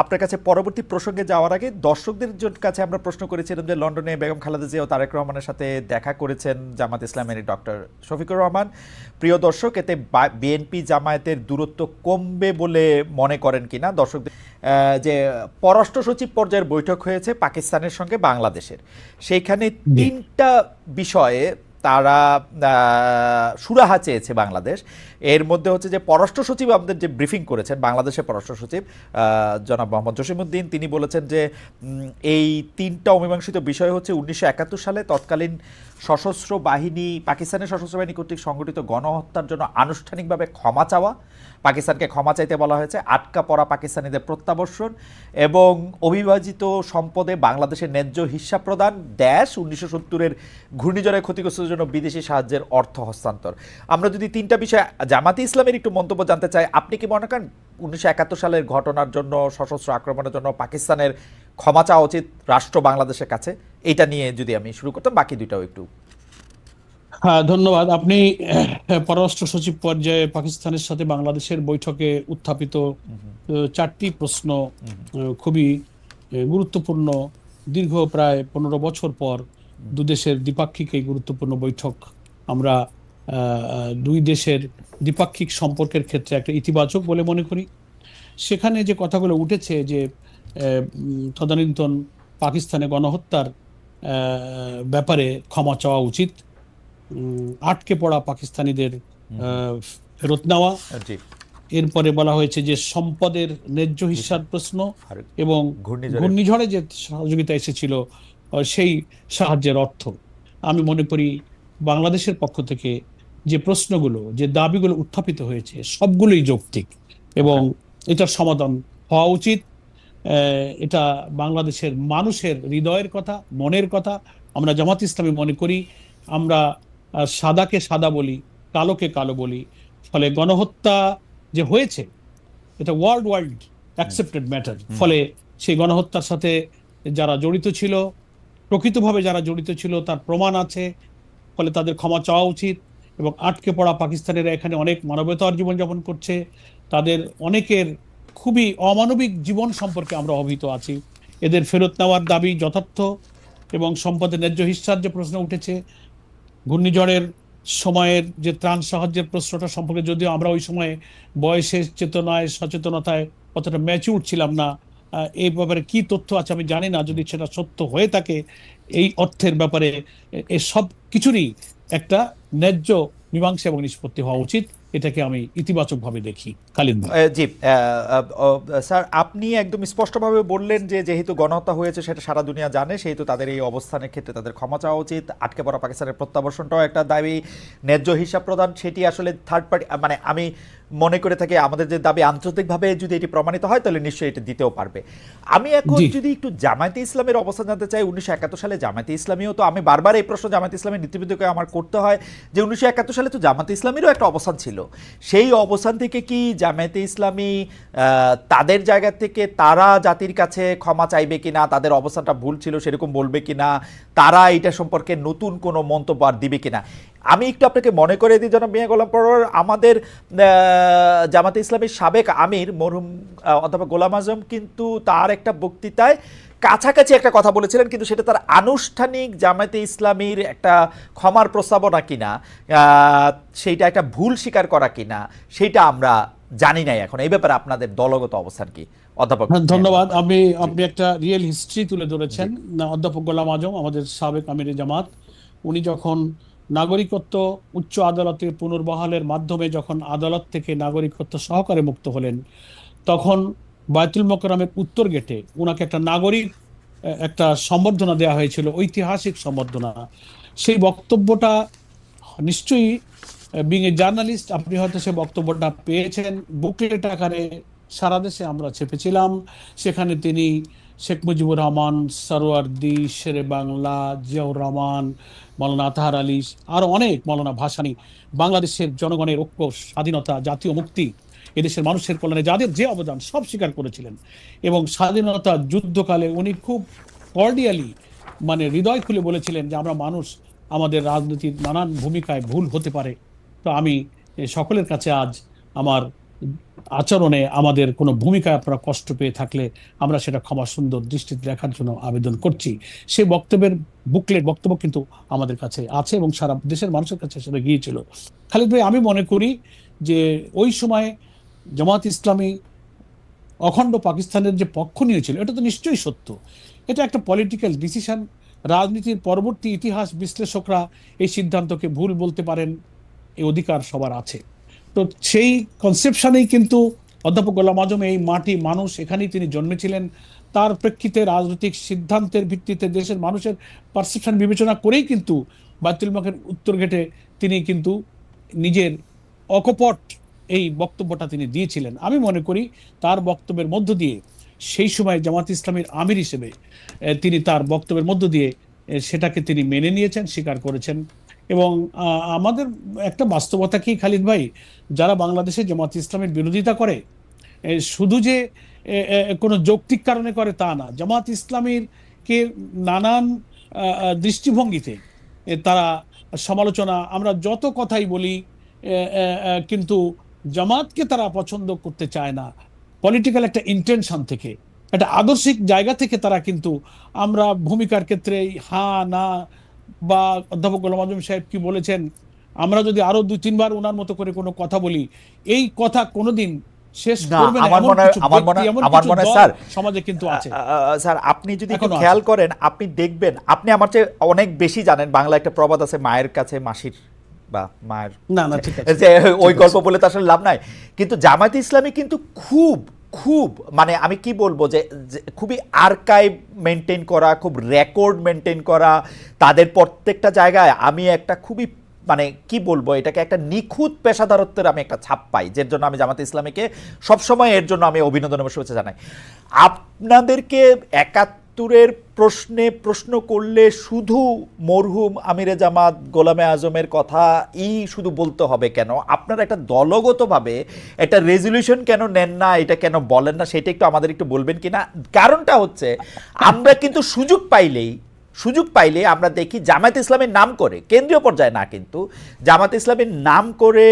আপনার কাছে পরবর্তী প্রসঙ্গে যাওয়ার আগে দর্শকদের কাছে আমরা প্রশ্ন করেছিলাম যে লন্ডনে বেগম খালেদা জিয়া ও তারেক রহমানের সাথে দেখা করেছেন জামাত ইসলামের ডক্টর শফিকুর রহমান। প্রিয় দর্শক, এতে বিএনপি জামায়াতের দূরত্ব কমবে বলে মনে করেন কিনা দর্শকদের? যে পররাষ্ট্র সচিব পর্যায়ের বৈঠক হয়েছে পাকিস্তানের সঙ্গে বাংলাদেশের, সেইখানে তিনটা বিষয়ে তারা সুরাহা চেয়েছে বাংলাদেশ। এর মধ্যে হচ্ছে যে পররাষ্ট্র সচিব আমাদের যে ব্রিফিং করেছেন, বাংলাদেশের পররাষ্ট্র সচিব জনাব মোহাম্মদ জসিমউদ্দিন, তিনি বলেছেন যে এই তিনটা অমীমাংসিত বিষয় হচ্ছে 1971 সালে তৎকালীন সশস্ত্র বাহিনী, পাকিস্তানের সশস্ত্র বাহিনী কর্তৃক সংগঠিত গণহত্যার জন্য আনুষ্ঠানিকভাবে ক্ষমা চাওয়া, পাকিস্তানকে ক্ষমা চাইতে বলা হয়েছে, আটকা পড়া পাকিস্তানিদের প্রত্যাবর্ষণ এবং অবিভাজিত সম্পদে বাংলাদেশের ন্যায্য হিস্সা প্রদান, 1970-এর ঘূর্ণিঝড়ে ক্ষতিগ্রস্তদের জন্য বিদেশি সাহায্যের অর্থ হস্তান্তর। আমরা যদি তিনটা বিষয় জামাতে ইসলামের একটু মন্তব্য জানতে চাই, আপনি কি মনে করেন 1971 সালের ঘটনার জন্য, সশস্ত্র আক্রমণের জন্য পাকিস্তানের ক্ষমা চাওয়া উচিত রাষ্ট্র বাংলাদেশের কাছে? এটা নিয়ে যদি আমি শুরু করতাম, বাকি দুইটাও একটু। হ্যাঁ, ধন্যবাদ। আপনি পররাষ্ট্র সচিব পর্যায়ে পাকিস্তানের সাথে বাংলাদেশের বৈঠকে উত্থাপিত চারটি প্রশ্ন খুবই গুরুত্বপূর্ণ। দীর্ঘ প্রায় 15 বছর পর দুদেশের দ্বিপাক্ষিক এই গুরুত্বপূর্ণ বৈঠক আমরা দুই দেশের দ্বিপাক্ষিক সম্পর্কের ক্ষেত্রে একটা ইতিবাচক বলে মনে করি। সেখানে যে কথাগুলো উঠেছে যে তদানীন্তন পাকিস্তানে গণহত্যার ব্যাপারে ক্ষমা চাওয়া উচিত, আটকে পড়া পাকিস্তানিদের ফেরত নেওয়া, এরপরে বলা হয়েছে যে সম্পদের ন্যায্য হিস্যার প্রশ্ন এবং ঘূর্ণিঝড়ে যে সহযোগিতা এসেছিল সেই সাহায্যের অর্থ। আমি মনে করি বাংলাদেশের পক্ষ থেকে যে প্রশ্নগুলো, যে দাবিগুলো উত্থাপিত হয়েছে সবগুলোই যৌক্তিক এবং এটার সমাধান হওয়া উচিত। এটা বাংলাদেশের মানুষের হৃদয়ের কথা, মনের কথা। আমরা জামাত ইসলামী মনে করি আমরা সাদাকে সাদা বলি, কালোকে কালো বলি। ফলে গণহত্যা যে হয়েছে এটা ওয়ার্ল্ড অ্যাকসেপ্টেড ম্যাটার। ফলে সেই গণহত্যার সাথে যারা জড়িত ছিল, প্রকৃতভাবে যারা জড়িত ছিল তার প্রমাণ আছে, ফলে তাদের ক্ষমা চাওয়া উচিত। এবং আটকে পড়া পাকিস্তানিরা এখানে অনেক মানবতার জীবনযাপন করছে, তাদের অনেকের খুবই অমানবিক জীবন সম্পর্কে আমরা অবহিত আছি। এদের ফেরত নেওয়ার দাবি যথার্থ এবং সম্পদের ন্যায্য হিস্যার যে প্রশ্ন উঠেছে, ঘূর্ণিঝড়ের সময়ের যে ত্রাণ সাহায্যের প্রশ্নটা সম্পর্কে যদিও আমরা ওই সময়ে বয়সের চেতনায়, সচেতনতায় অতটা ম্যাচিউর ছিলাম না, এই ব্যাপারে কি তথ্য আছে আমি জানি না। যদি সেটা সত্য হয়ে থাকে এই অর্থের ব্যাপারে এ সব কিছুরই একটা ন্যায্য মীমাংসা এবং নিষ্পত্তি হওয়া উচিত। এটাকে আমি ইতিবাচকভাবে দেখি। খালিদ ভাই। জি স্যার, আপনি একদম স্পষ্টভাবে বললেন যে যেহেতু গণহত্যা হয়েছে সেটা সারা দুনিয়া জানে, সেহেতু তাদের এই অবস্থানের ক্ষেত্রে তাদের ক্ষমা চাওয়া উচিত। আটকে পড়া পাকিস্তানের প্রত্যাবর্ষণটাও একটা দাবি, ন্যায্য হিসাব প্রদান সেটি আসলে থার্ড পার্টি, মানে আমি মনে করে থাকি আমাদের যে দাবি আন্তর্জাতিকভাবে যদি এটি প্রমাণিত হয় তাহলে নিশ্চয়ই এটা দিতেও পারবে। আমি এখন যদি একটু জামায়াতে ইসলামের অবস্থান জানতে চাই, 1971 সালে জামায়াতে ইসলামীও তো, আমি বারবার এই প্রশ্ন জামায়াতে ইসলামের নীতিবিদকে আমার করতে হয় যে 1971 সালে তো জামায়াতে ইসলামীরও একটা অবস্থান ছিল। সেই অবস্থান থেকে কি জামায়াতে ইসলামী তাদের জায়গা থেকে তারা জাতির কাছে ক্ষমা চাইবে কিনা, তাদের অবস্থানটা ভুল ছিল সেরকম বলবে কিনা, তারা এটা সম্পর্কে নতুন কোনো মন্তব্য আর দিবে কিনা? আমি একটু আপনাকে মনে করে দিই, জনাব মিয়া গোলাম পরোয়ার, আমাদের জামাতে ইসলামীর সাবেক আমির মরহুম অধ্যাপক গোলাম আজম কিন্তু তার একটা বক্তৃতায় কাছাকাছি একটা কথা বলেছিলেন, কিন্তু সেটা তার আনুষ্ঠানিক জামায়াতে ইসলামীর একটা ক্ষমার প্রস্তাবনা কিনা, সেইটা একটা ভুল স্বীকার করা কিনা, সেইটা আমরা জানি নাই এখন এই ব্যাপারে আপনাদের দলগত অবস্থান কি অধ্যাপক? হ্যাঁ, ধন্যবাদ। আপনি একটা রিয়েল হিস্ট্রি তুলে ধরেছেন। না, অধ্যাপক গোলাম আজম আমাদের সাবেক আমিরে জামাত, উনি যখন নাগরিকত্ব উচ্চ আদালতে পুনর্বহালের মাধ্যমে যখন আদালত থেকে নাগরিকত্ব সহকারে মুক্ত হলেন, তখন বায়তুল মোকাররমের উত্তর গেটে ওনাকে একটা নাগরিক একটা সম্বর্ধনা দেওয়া হয়েছিল, ঐতিহাসিক সম্বর্ধনা। সেই বক্তব্যটা নিশ্চয়ই, বিং এ জার্নালিস্ট, আপনি হয়তো সে বক্তব্যটা পেয়েছেন, বুকলেট আকারে সারা দেশে আমরা ছেপেছিলাম। সেখানে তিনি শেখ মুজিবুর রহমান, সরওয়ার্দী, শেরে বাংলা, জিয়াউর রহমান, মৌলানা আতাহার আলী, আরো অনেক, মৌলানা ভাসানী, বাংলাদেশের জনগণের ঐক্য, স্বাধীনতা, জাতীয় মুক্তি, এদেশের মানুষের কল্যাণে যাদের যে অবদান সব স্বীকার করেছিলেন। এবং স্বাধীনতা যুদ্ধকালে উনি খুব কর্ডিয়ালি, মানে হৃদয় খুলে বলেছিলেন যে আমরা মানুষ, আমাদের রাজনীতির নানান ভূমিকায় ভুল হতে পারে। তো আমি সকলের কাছে আজ আমার আচরণে আমাদের কোনো ভূমিকায় আপনারা কষ্ট পেয়ে থাকলে আমরা সেটা ক্ষমা সুন্দর দৃষ্টিতে দেখার জন্য আবেদন করছি। সেই বক্তব্যের বক্তব্য কিন্তু আমাদের কাছে আছে এবং সারা দেশের মানুষের কাছে সেটা গিয়েছিল। খালিদ ভাই, আমি মনে করি যে ওই সময় জামাত ইসলামী অখণ্ড পাকিস্তানের যে পক্ষ নিয়েছিল, এটা তো নিশ্চয়ই সত্য। এটা একটা পলিটিক্যাল ডিসিশন। রাজনীতির পরবর্তী ইতিহাস বিশ্লেষকরা এই সিদ্ধান্তকে ভুল বলতে পারেন, এই অধিকার সবার আছে। তো সেই কনসেপশনেই কিন্তু অধ্যাপক গোলাম আজম, এই মাটি মানুষ, এখানেই তিনি জন্মেছিলেন, তার প্রেক্ষিতে রাজনৈতিক সিদ্ধান্তের ভিত্তিতে দেশের মানুষের পারসেপশন বিবেচনা করেই কিন্তু বায়তুল মোকাররমের উত্তর গেটে তিনি কিন্তু নিজের অকপট এই বক্তব্যটা তিনি দিয়েছিলেন। আমি মনে করি তার বক্তব্যের মধ্য দিয়ে সেই সময় জামাত ইসলামীর আমির হিসেবে তিনি তার বক্তব্যের মধ্য দিয়ে সেটাকে তিনি মেনে নিয়েছেন, স্বীকার করেছেন। এবং আমাদের একটা বাস্তবতা কি খালিদ ভাই, যারা বাংলাদেশে জামাত ইসলামের বিরোধিতা করে, শুধু যে কোনো যৌক্তিক কারণে করে তা না, জামাত ইসলামীর কে নানান দৃষ্টিভঙ্গিতে তারা সমালোচনা, আমরা যত কথাই বলি, কিন্তু জামাতকে তারা পছন্দ করতে চায় না। পলিটিক্যাল একটা ইন্টেনশন থেকে, একটা আদর্শিক জায়গা থেকে তারা কিন্তু, আমরা ভূমিকার ক্ষেত্রে হ্যাঁ না, বা অধ্যাপক গোলাম আজম সাহেব কি বলেছেন, আমরা যদি আরো 2-3 বার ওনার মতো করে কোনো কথা বলি, এই কথা কোনোদিন শেষ না, করবে না। আমার এমন মনে কিছু আমার মনে ব্যক্তি, এমন আমার কিছু মনে দল স্যার, সমাজে কিন্তু আছে, স্যার আপনি যদি একটু এখনো খেয়াল আছে। করেন, আপনি দেখবেন, আপনি আমার চেয়ে অনেক বেশি জানেন। বাংলা একটা প্রবাদ আছে, মায়ের কাছে মাসির বা মায়ের, না না, ঠিক আছে, যে ওই ঠিক গল্প আছে। বলে তো আসলে লাভ নাই। কিন্তু জামায়াত ইসলামী কিন্তু খুব খুব মানে আমি কি বলবো যে যে খুবই আর্কাইভ মেনটেন করা, খুব রেকর্ড মেনটেন করা, তাদের প্রত্যেকটা জায়গায় আমি একটা খুবই মানে কি বলবো, এটাকে একটা নিখুঁত পেশাদারত্বের আমি একটা ছাপ পাই, যার জন্য আমি জামাত ইসলামীকে সবসময় এর জন্য আমি অভিনন্দন এবং শুভেচ্ছা জানাই। আপনাদেরকে 71-এর প্রশ্নে প্রশ্ন করলে শুধু মরহুম আমিরে জামাত গোলামে আজমের কথাই শুধু বলতে হবে কেন? আপনারা একটা দলগতভাবে একটা রেজলিউশন কেন নেন না, এটা কেন বলেন না, সেটা একটু আমাদের একটু বলবেন কিনা? কারণটা হচ্ছে আমরা কিন্তু সুযোগ পাইলে আমরা দেখি জামায়াত ইসলামের নাম করে, কেন্দ্রীয় পর্যায়ে না, কিন্তু জামায়াত ইসলামের নাম করে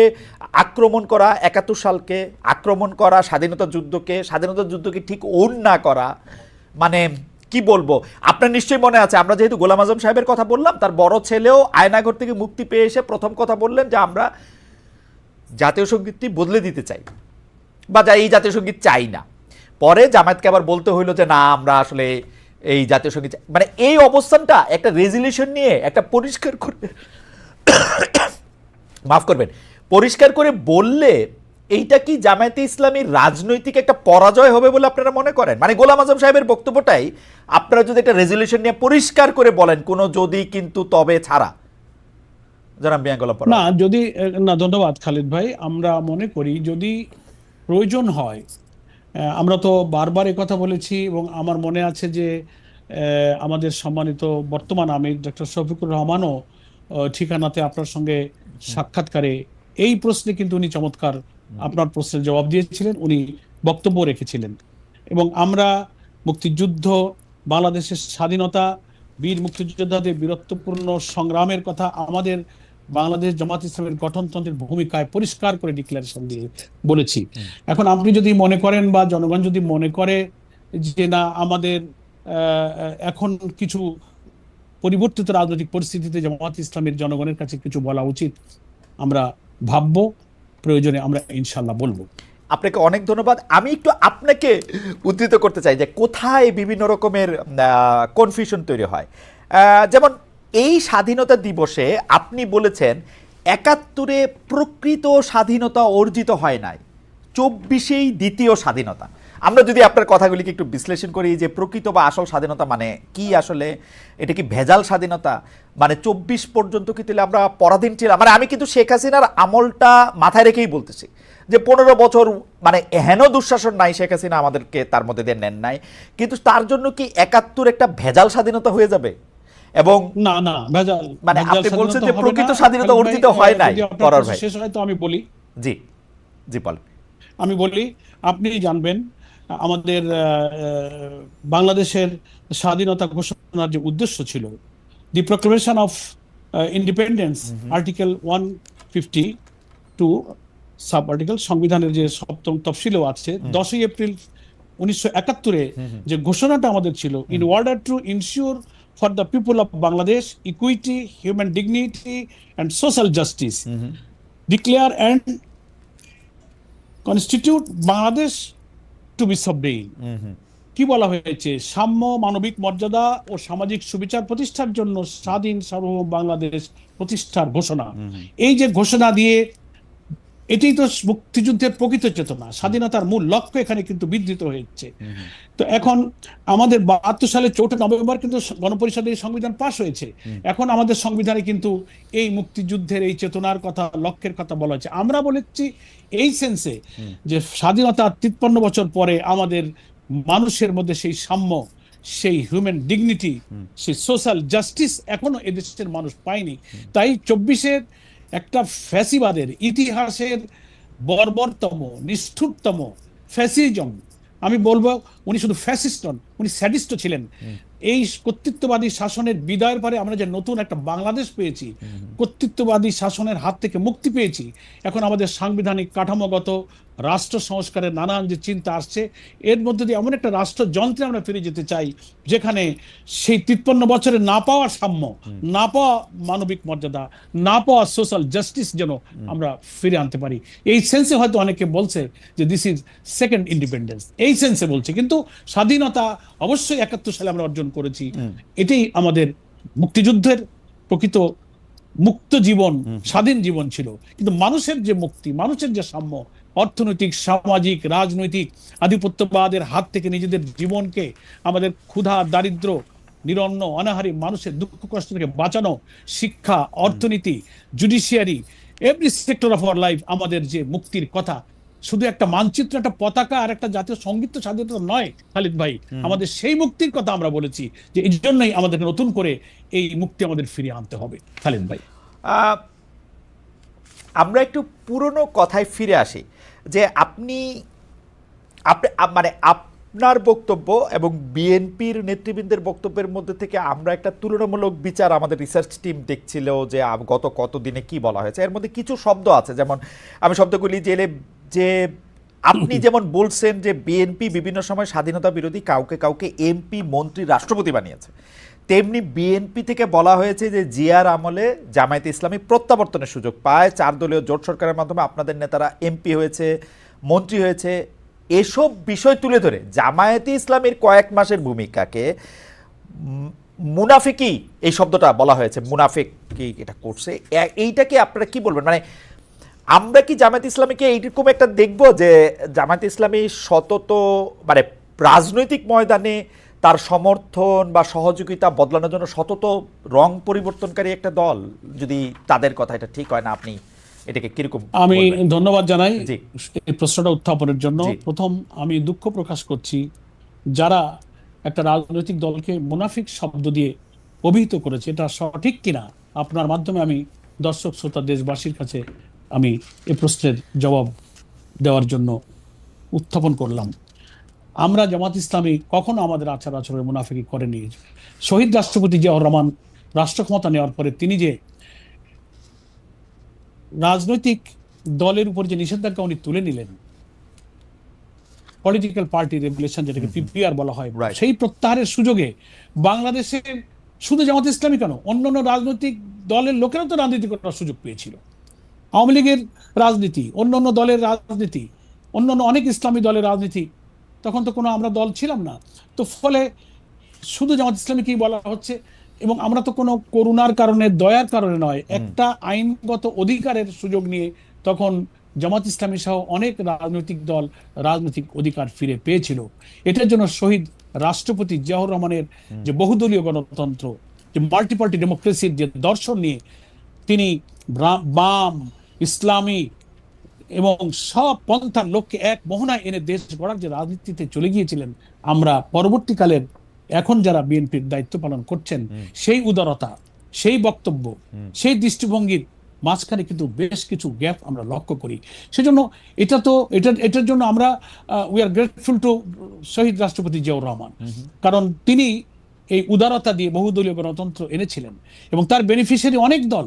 আক্রমণ করা, 71 সালকে আক্রমণ করা, স্বাধীনতা যুদ্ধকে ঠিক ওন না করা, মানে কি বলবো। আপনার নিশ্চয়ই মনে আছে, আমরা যেহেতু গোলাম আজম সাহেবের কথা বললাম, তার বড় ছেলেও আয়নাঘর থেকে মুক্তি পেয়ে এসে প্রথম কথা বললেন যে আমরা জাতীয় সঙ্গীতটি বদলে দিতে চাই, বা এই জাতীয় সঙ্গীত চাই না। পরে জামায়াতকে আবার বলতে হইলো যে না, আমরা আসলে এই জাতীয় সঙ্গীত, মানে এই অবস্থানটা একটা রেজলিউশন নিয়ে একটা পরিষ্কার করে মাফ করবেন, পরিষ্কার করে বললে এইটা কি জামায়াতে ইসলামীর রাজনৈতিক একটা পরাজয় হবে বলে আপনারা মনে করেন? মানে গোলাম আজম সাহেবের বক্তব্যটাই আপনারা যদি একটা রেজলিউশন নিয়ে পরিষ্কার করে বলেন, কোনো যদি কিন্তু তবে ছাড়া, জনাব মিয়া গোলাম না, পরোয়ার। যদি না, ধন্যবাদ খালিদ ভাই। আমরা মনে করি যদি প্রয়োজন হয়, আমরা তো বারবার কথা বলেছি, এবং আমার মনে আছে যে আমাদের সম্মানিত বর্তমান আমির ডক্টর শফিকুর রহমানও ঠিকানাতে আপনার সঙ্গে সাক্ষাৎকারে এই প্রশ্নে কিন্তু উনি চমৎকার আপনার প্রশ্নের জবাব দিয়েছিলেন, উনি বক্তব্য রেখেছিলেন। এবং আমরা মুক্তিযুদ্ধ, বাংলাদেশের স্বাধীনতা, বীর মুক্তিযোদ্ধাদের বীরত্বপূর্ণ সংগ্রামের কথা আমাদের বাংলাদেশ জামাত ইসলামের গঠনতন্ত্রের ভূমিকায় পরিষ্কার করে ডিক্লারেশন দিয়ে বলেছি। এখন আপনি যদি মনে করেন, বা জনগণ যদি মনে করে যে না, আমাদের এখন কিছু পরিবর্তিত রাজনৈতিক পরিস্থিতিতে জামাত ইসলামের জনগণের কাছে কিছু বলা উচিত, আমরা ভাববো, প্রয়োজনে আমরা ইনশাল্লাহ বলবো। আপনাকে অনেক ধন্যবাদ। আমি একটু আপনাকে উদ্ধৃত করতে চাই যে কোথায় বিভিন্ন রকমের কনফিউশন তৈরি হয়। যেমন এই স্বাধীনতা দিবসে আপনি বলেছেন ৭১-এ প্রকৃত স্বাধীনতা অর্জিত হয় নাই, ২৪ই দ্বিতীয় স্বাধীনতা। আমরা যদি আপনার কথাগুলিকে একটু বিশ্লেষণ করি যে প্রকৃত বা আসল স্বাধীনতা মানে কি, আসলে এটা কি ভেজাল স্বাধীনতা, মানে ২৪ পর্যন্ত কি তাহলে আমরা পরাধীন ছিলাম? মানে আমি কিন্তু শেখ হাসিনার আমলটা মাথায় রেখেই বলতেছি যে ১৫ বছর মানে হেন দুঃশাসন নাই, শেখ হাসিনা আমাদেরকে তার মধ্যে দিয়ে নেন নাই, কিন্তু তার জন্য কি ৭১ একটা ভেজাল স্বাধীনতা হয়ে যাবে? এবং না না, ভেজাল মানে ভেজাল আপনি বলছেন স্বাধীনতা যে হবে প্রকৃত না স্বাধীনতা খালিদ ভাই। অর্জিত হয় নাই। যদি আপনার পরার কথা ভাই, শেষ হয় তো আমি বলি। জি জি বলেন। আমি বলি, আপনি জানবেন আমাদের বাংলাদেশের স্বাধীনতা ঘোষণার যে উদ্দেশ্য ছিল, the proclamation of independence, article 152 sub article, সংবিধানের যে সপ্তম তফসিলও আছে, 10ই এপ্রিল 19৭১-এ যে ঘোষণাটা আমাদের ছিল, in order to ensure for the people of Bangladesh equity, human dignity and social justice, declare and constitute Bangladesh to be sovereign. কি বলা হয়েছে? সাম্য, মানবিক মর্যাদা ও সামাজিক সুবিচার প্রতিষ্ঠার জন্য স্বাধীন সার্বভৌম বাংলাদেশ প্রতিষ্ঠার ঘোষণা। এই যে ঘোষণা দিয়ে, এটাই তো মুক্তিযুদ্ধের প্রকৃত চেতনা, স্বাধীনতার মূল লক্ষ্য এখানে কিন্তু বিধৃত হয়েছে। তো এখন আমাদের ৭২ সালে ৪ নভেম্বর কিন্তু গণপরিষদে এই সংবিধান পাশ হয়েছে। এখন আমাদের সংবিধানে কিন্তু এই মুক্তিযুদ্ধের এই চেতনার কথা, লক্ষ্যের কথা বলা হয়েছে। আমরা বলেছি এই সেন্সে যে স্বাধীনতার ৫৩ বছর পরে আমাদের মানুষের মধ্যে সেই সাম্য, সেই হিউম্যান ডিগনিটি, সেই সোশ্যাল জাস্টিস এখনো এদেশের মানুষ পায়নি। তাই ২৪-এর একটা ফ্যাসিবাদের ইতিহাসের বর্বরতম, নিষ্ঠুরতম ফ্যাসিজম, আমি বলবো উনি শুধু ফ্যাসিস্ট নন, উনি স্যাডিস্টও ছিলেন। এই কর্তৃত্ববাদী শাসনের বিদায়ের পরে আমরা যে নতুন একটা বাংলাদেশ পেয়েছি, কর্তৃত্ববাদী শাসনের হাত থেকে মুক্তি পেয়েছি, এখন আমাদের সাংবিধানিক কাঠামোগত রাষ্ট্র সংস্কারের নানান যে চিন্তা আসছে, এর মধ্যে দিয়ে এমন একটা রাষ্ট্রযন্ত্রে আমরা ফিরে যেতে চাই যেখানে সেই ৫৩ বছরে না পাওয়া সাম্য, না পাওয়া মানবিক মর্যাদা, না পাওয়া সোশ্যাল জাস্টিস যেন আমরা ফিরে আনতে পারি। এই সেন্সে হয়তো অনেকে বলছে যে দিস ইজ সেকেন্ড ইন্ডিপেন্ডেন্স, এই সেন্সে বলছে, কিন্তু স্বাধীনতা অবশ্যই ৭১ সালে আমরা অর্জন করেছি। এটাই আমাদের মুক্তিযুদ্ধের প্রকৃত মুক্ত জীবন, স্বাধীন জীবন ছিল। কিন্তু মানুষের যে মুক্তি, মানুষের যে সাম্য, অর্থনৈতিক, সামাজিক, রাজনৈতিক আধিপত্যবাদের হাত থেকে নিজেদের জীবনকে, আমাদের ক্ষুধা, দারিদ্র, নিরন্ন অনাহারী মানুষের দুঃখ কষ্ট থেকে বাঁচানো, শিক্ষা, অর্থনীতি, judiciary, every sector of our life, আমাদের যে মুক্তির কথা, শুধু একটা মানচিত্র, একটা পতাকা আর একটা জাতীয় সঙ্গীত তো স্বাধীনতা নয় খালিদ ভাই। আমাদের সেই মুক্তির কথা আমরা বলেছি যে এই জন্যই আমাদের নতুন করে এই মুক্তি আমাদের ফিরিয়ে আনতে হবে খালিদ ভাই। আমরা একটু পুরনো কথায় ফিরে আসি যে আপনি আপনি মানে আপনার বক্তব্য এবং বিএনপির নেতৃবৃন্দের বক্তব্যের মধ্যে থেকে আমরা একটা তুলনামূলক বিচার আমাদের রিসার্চ টিম দেখছিল যে গত কতদিনে কি বলা হয়েছে। এর মধ্যে কিছু শব্দ আছে, যেমন আমি শব্দগুলি জেলে যে আপনি যেমন বলছেন যে বিএনপি বিভিন্ন সময় স্বাধীনতা বিরোধী কাউকে কাউকে এমপি, মন্ত্রী, রাষ্ট্রপতি বানিয়েছে, তেমনি বিএনপি থেকে বলা হয়েছে যে জিয়ার আমলে জামায়াতে ইসলামী প্রত্যাবর্তনের সুযোগ পায়, ৪ দলীয় জোট সরকারের মাধ্যমে আপনাদের নেতারা এমপি হয়েছে, মন্ত্রী হয়েছে। এসব বিষয় তুলে ধরে জামায়াতে ইসলামীর কয়েক মাসের ভূমিকাকে মুনাফিকি, এই শব্দটা বলা হয়েছে, মুনাফিকি এটা করছে, এইটাকে আপনারা কি বলবেন? মানে আমরা কি জামায়াতে ইসলামীকে এইরকম একটা দেখবো যে জামায়াতে ইসলামী সতত মানে রাজনৈতিক ময়দানে তার সমর্থন বা সহযোগিতা বদলানোর জন্য সতত রং পরিবর্তনকারী একটা দল, যদি তাদের কথা এটা ঠিক হয় না, আপনি এটাকে কিরকম? আমি ধন্যবাদ জানাই এই প্রশ্নটা উত্থাপনের জন্য। প্রথম আমি দুঃখ প্রকাশ করছি যারা একটা রাজনৈতিক দলকে মুনাফিক শব্দ দিয়ে অভিহিত করেছে, এটা সঠিক কিনা আপনার মাধ্যমে আমি দর্শক শ্রোতা দেশবাসীর কাছে আমি এই প্রশ্নের জবাব দেওয়ার জন্য উত্থাপন করলাম। আমরা জামাত ইসলামী কখনো আমাদের আচার আচরণে মুনাফিকি করেনি। শহীদ রাষ্ট্রপতি জিয়াউর রহমান রাষ্ট্র ক্ষমতা নেওয়ার পরে তিনি যে রাজনৈতিক দলের উপর যে নিষেধাজ্ঞা উনি তুলে নিলেন, পলিটিক্যাল পার্টি রেগুলেশন, যেটাকে পিপিআর বলা হয়, সেই প্রত্যাহারের সুযোগে বাংলাদেশে শুধু জামাত ইসলামী কেন, অন্যান্য রাজনৈতিক দলের লোকেরাও তো রাজনীতি করার সুযোগ পেয়েছিল। আওয়ামী লীগের রাজনীতি, অন্যান্য দলের রাজনীতি, অন্যান্য অনেক ইসলামী দলের রাজনীতি, তখন তো কোনো আমরা দল ছিলাম না। তো ফলে শুধু জামাত ইসলামীকেই বলা হচ্ছে, এবং আমরা তো কোনো করুণার কারণে, দয়ার কারণে নয়, একটা আইনগত অধিকারের সুযোগ নিয়ে তখন জামাত ইসলামী সহ অনেক রাজনৈতিক দল রাজনৈতিক অধিকার ফিরে পেয়েছিল। এটার জন্য শহীদ রাষ্ট্রপতি জিয়াউর রহমানের যে বহুদলীয় গণতন্ত্র, যে মাল্টিপার্টি ডেমোক্রেসির যে দর্শন নিয়ে তিনি বাম, ইসলামী এবং সব পন্থার লোককে এক মোহনায় এনে দেশ গড়ার যে রাজনীতিতে চলে গিয়েছিলেন, আমরা পরবর্তীকালের এখন যারা বিএনপির দায়িত্ব পালন করছেন, সেই উদারতা, সেই বক্তব্য, সেই দৃষ্টিভঙ্গির মাঝখানে কিন্তু বেশ কিছু গ্যাপ আমরা লক্ষ্য করি। সেজন্য এটার জন্য আমরা উই আর গ্রেটফুল টু শহীদ রাষ্ট্রপতি জিয়াউর রহমান, কারণ তিনি এই উদারতা দিয়ে বহুদলীয় গণতন্ত্র এনেছিলেন এবং তার বেনিফিশিয়ারি অনেক দল।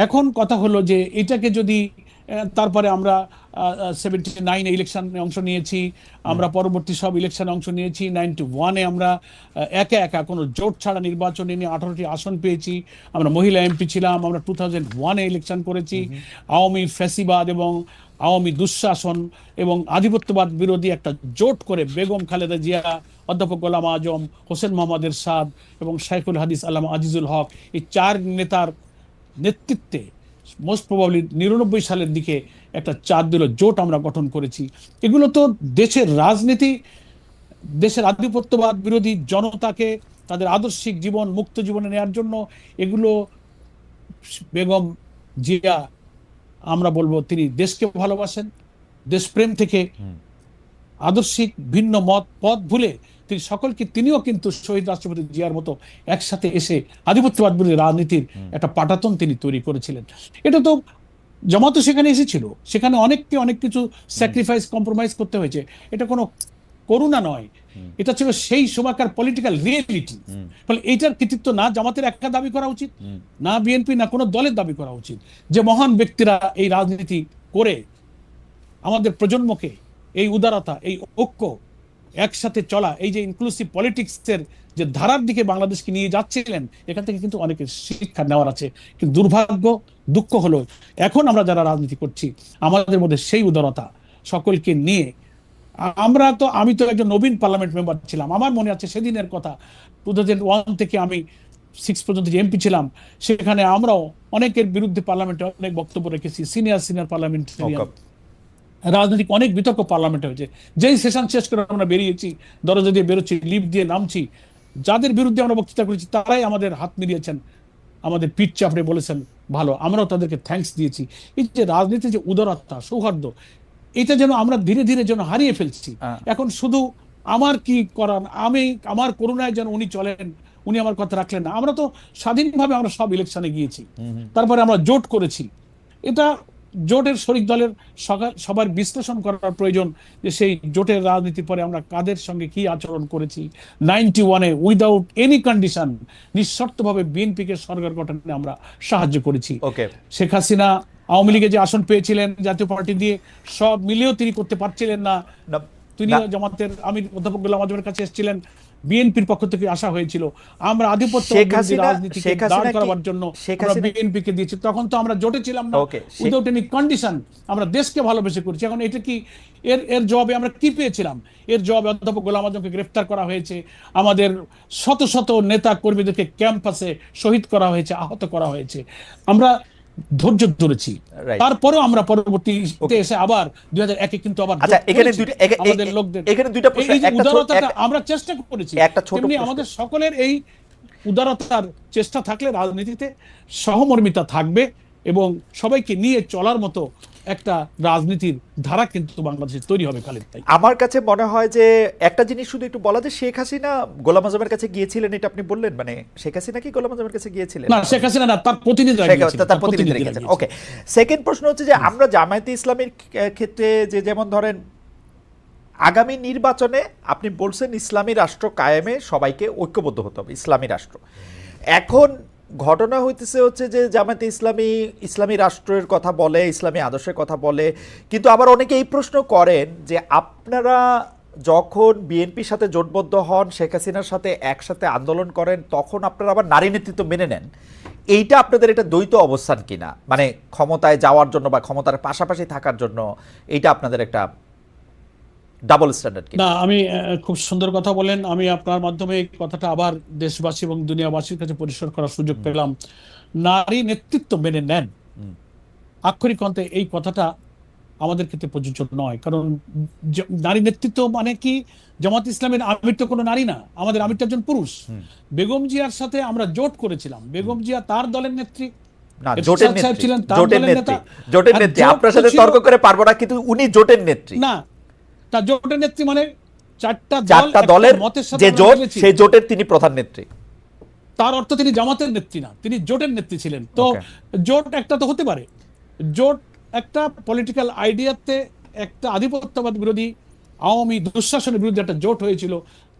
এখন কথা হলো যে এটাকে যদি তারপরে আমরা 79 ইলেকশনে অংশ নিয়েছি, আমরা পরবর্তী সব ইলেকশনে অংশ নিয়েছি, 91-এ আমরা একা একা কোনো জোট ছাড়া নির্বাচনে নিয়ে 18টি আসন পেয়েছি, আমরা মহিলা এমপি ছিলাম, আমরা 2001-এ ইলেকশন করেছি। আওয়ামী ফ্যাসিবাদ এবং আওয়ামী দুঃশাসন এবং আধিপত্যবাদ বিরোধী একটা জোট করে বেগম খালেদা জিয়া, অধ্যাপক গোলাম আজম, হোসেন মোহাম্মদ এরশাদ এবং শাইখুল হাদিস আল্লামা আজিজুল হক, এই 4 নেতার নেতৃত্বে মোস্ট প্রবাবলি 99 সালের দিকে একটা 4 দলীয় জোট আমরা গঠন করেছি। এগুলো তো দেশের রাজনীতি, দেশের আধিপত্যবাদ বিরোধী জনতাকে তাদের আদর্শিক জীবন, মুক্ত জীবনে নেওয়ার জন্য এগুলো। বেগম জিয়া, আমরা বলবো তিনি দেশকে ভালোবাসেন, দেশপ্রেম থেকে আদর্শিক ভিন্ন মত পথ ভুলে তিনি সকলকে, তিনিও কিন্তু শহীদ রাষ্ট্রপতি জিয়ার মতো একসাথে এসে আধিপত্যবাদ বিরোধী রাজনীতির একটা পাটাতন তিনি তৈরি করেছিলেন। এটা তো জামাতও সেখানে এসেছিল, সেখানে অনেককে অনেক কিছু স্যাক্রিফাইস, কম্প্রোমাইজ করতে হয়েছে। এটা কোনো করুণা নয়, এটা ছিল সেই সময়কার পলিটিক্যাল রিয়েলিটি। ফলে এইটার কৃতিত্ব না জামাতের একা দাবি করা উচিত, না বিএনপি, না কোনো দলের দাবি করা উচিত। যে মহান ব্যক্তিরা এই রাজনীতি করে আমাদের প্রজন্মকে এই উদারতা, এই ঐক্য, একসাথে চলা, এই যে ইনক্লুসিভ পলিটিক্সের যে ধারার দিকে বাংলাদেশকে নিয়ে যাচ্ছিলেন, এখান থেকে কিন্তু অনেকের শিক্ষা নেওয়ার আছে। কিন্তু দুর্ভাগ্য, দুঃখ হলো এখন আমরা যারা রাজনীতি করছি, আমাদের মধ্যে সেই উদারতা সকলকে নিয়ে আমি তো একজন নবীন পার্লামেন্ট মেম্বার ছিলাম। আমার মনে আছে সেদিনের কথা, 2001 থেকে আমি 6 পর্যন্ত যে এমপি ছিলাম, সেখানে আমরাও অনেকের বিরুদ্ধে পার্লামেন্টে অনেক বক্তব্য রেখেছি। সিনিয়র পার্লামেন্টারিয়ান, রাজনৈতিক অনেক বিতর্ক পার্লামেন্টে হয়েছে। যেই সেশন শেষ করে আমরা বেরিয়েছি, দরজা দিয়ে বেরোচ্ছি, লিফট দিয়ে নামছি, যাদের বিরুদ্ধে আমরা বক্তৃতা করেছি তারাই আমাদের হাত মিলিয়েছেন, আমাদের পিঠ চাপড়ে বলেছেন ভালো, আমরাও তাদেরকে থ্যাঙ্কস দিয়েছি। এই যে রাজনীতির যে উদারতা, সৌহার্দ্য, এটা যেন আমরা ধীরে ধীরে যেন হারিয়ে ফেলছি। এখন শুধু আমার কি করার, আমার করুণায় যেন উনি চলেন, উনি আমার কথা রাখলেন না। আমরা তো স্বাধীনভাবে আমরা সব ইলেকশনে গিয়েছি, তারপরে আমরা জোট করেছি। এটা জোটের শরিক দলের সবার বিশ্লেষণ করার প্রয়োজন যে সেই জোটের রাজনীতির পরে আমরা কাদের সঙ্গে কি আচরণ করেছি। 91-এ উইদাউট এনি কন্ডিশন নিঃশর্তভাবে বিএনপিকে সরকার গঠনে আমরা সাহায্য করেছি। শেখ হাসিনা আওয়ামী লীগে যে আসন পেয়েছিলেন জাতীয় পার্টি দিয়ে, সব মিলেও তিনি করতে পারছিলেন না। তিনি জামাতের আমির অধ্যাপক গোলাম আজমের কাছে এসেছিলেন, বিএনপির পক্ষ থেকে আসা হয়েছিল আমরা আধিপত্য রাজনীতিকে দাঁড় করাবার জন্য বিএনপিকে দিয়েছি। তখন তো আমরা জোটে ছিলাম না, উইদাউট এনি কন্ডিশন আমরা দেশকে ভালোবেসে করছি। এখন এটা কি, এর জবাবে আমরা কি পেয়েছিলাম? এর জবাবে অধ্যাপক গোলাম আজমকে গ্রেফতার করা হয়েছে, আমাদের শত শত নেতা কর্মীদেরকে ক্যাম্পাসে শহীদ করা হয়েছে, আহত করা হয়েছে। আমরা ধৈর্য ধরেছি, তারপরেও আমরা পরবর্তীতে এসে আবার 2001-এ কিন্তু আবার আমাদের লোকদের উদারতাটা আমরা চেষ্টা করেছি। তেমনি আমাদের সকলের এই উদারতার চেষ্টা থাকলে রাজনীতিতে সহমর্মিতা থাকবে এবং সবাইকে নিয়ে চলার মতো একটা রাজনীতির ধারা কিন্তু বাংলাদেশে তৈরি হবে। খালিদ ভাই, আমার কাছে মনে হয় যে একটা জিনিস শুধু একটু বলা, যে শেখ হাসিনা গোলাম আজমের কাছে গিয়েছিলেন, এটা আপনি বললেন, মানে শেখ হাসিনা কি গোলাম আজমের কাছে গিয়েছিলেন? না, শেখ হাসিনা না, তার প্রতিনিধি গিয়েছিলেন। ওকে, সেকেন্ড প্রশ্ন হচ্ছে যে আমরা জামায়াতে ইসলামের ক্ষেত্রে যে যেমন ধরেন আগামী নির্বাচনে আপনি বলছেন ইসলামী রাষ্ট্র কায়েমে সবাইকে ঐক্যবদ্ধ হতে হবে, ইসলামী রাষ্ট্র। এখন ঘটনা হইতেছে হচ্ছে যে জামায়াতে ইসলামী রাষ্ট্রের কথা বলে, ইসলামী আদর্শের কথা বলে, কিন্তু আবার অনেকে এই প্রশ্ন করেন যে আপনারা যখন বিএনপির সাথে জোটবদ্ধ হন, শেখ হাসিনার সাথে একসাথে আন্দোলন করেন, তখন আপনারা আবার নারী নেতৃত্ব মেনে নেন। এইটা আপনাদের এটা দ্বৈত অবস্থান কিনা, মানে ক্ষমতায় যাওয়ার জন্য বা ক্ষমতার পাশাপাশি থাকার জন্য এইটা আপনাদের একটা ডাবল স্ট্যান্ডার্ড কি? না, আমি খুব সুন্দর কথা বলেন। আমি আপনার মাধ্যমে এই কথাটা আবার দেশবাসী এবং দুনিয়াবাসীর কাছে পরিষ্কার করার সুযোগ পেলাম। নারী নেতৃত্ব মেনে নেন, আক্ষরিক অর্থে এই কথাটা আমাদের ক্ষেত্রে প্রযোজ্য নয়। কারণ নারী নেতৃত্ব মানে কি, জামাত ইসলামের আমির তো কোনো নারী না, আমাদের আমির তো একজন পুরুষ। বেগম জিয়ার সাথে আমরা জোট করেছিলাম, বেগম জিয়া তার দলের নেত্রী, না, জোটের এরশাদ সাহেব নেত্রী, ছিলেন তার জোটের দলের নেত্রী, নেতা। জোটের আর নেত্রী। জোট আপনার তো সাথে ছিল তর্ক করে পারবো না, কিন্তু উনি জোটের নেত্রী। না, তার জোটের নেত্রী মানে চারটা চারটা একটা দলের মতের সাথে যে আমরা জোট, মিলেছি। সেই জোটের তিনি প্রধান নেত্রী। তার অর্থ তিনি জামাতের নেত্রী না, তিনি জোটের নেত্রী ছিলেন। তো Okay. জোট একটা তো হতে পারে, জোট একটা পলিটিক্যাল আইডিয়াতে একটা আধিপত্যবাদ বিরোধী আওয়ামী দুঃশাসনের বিরুদ্ধে একটা জোট হয়েছিল।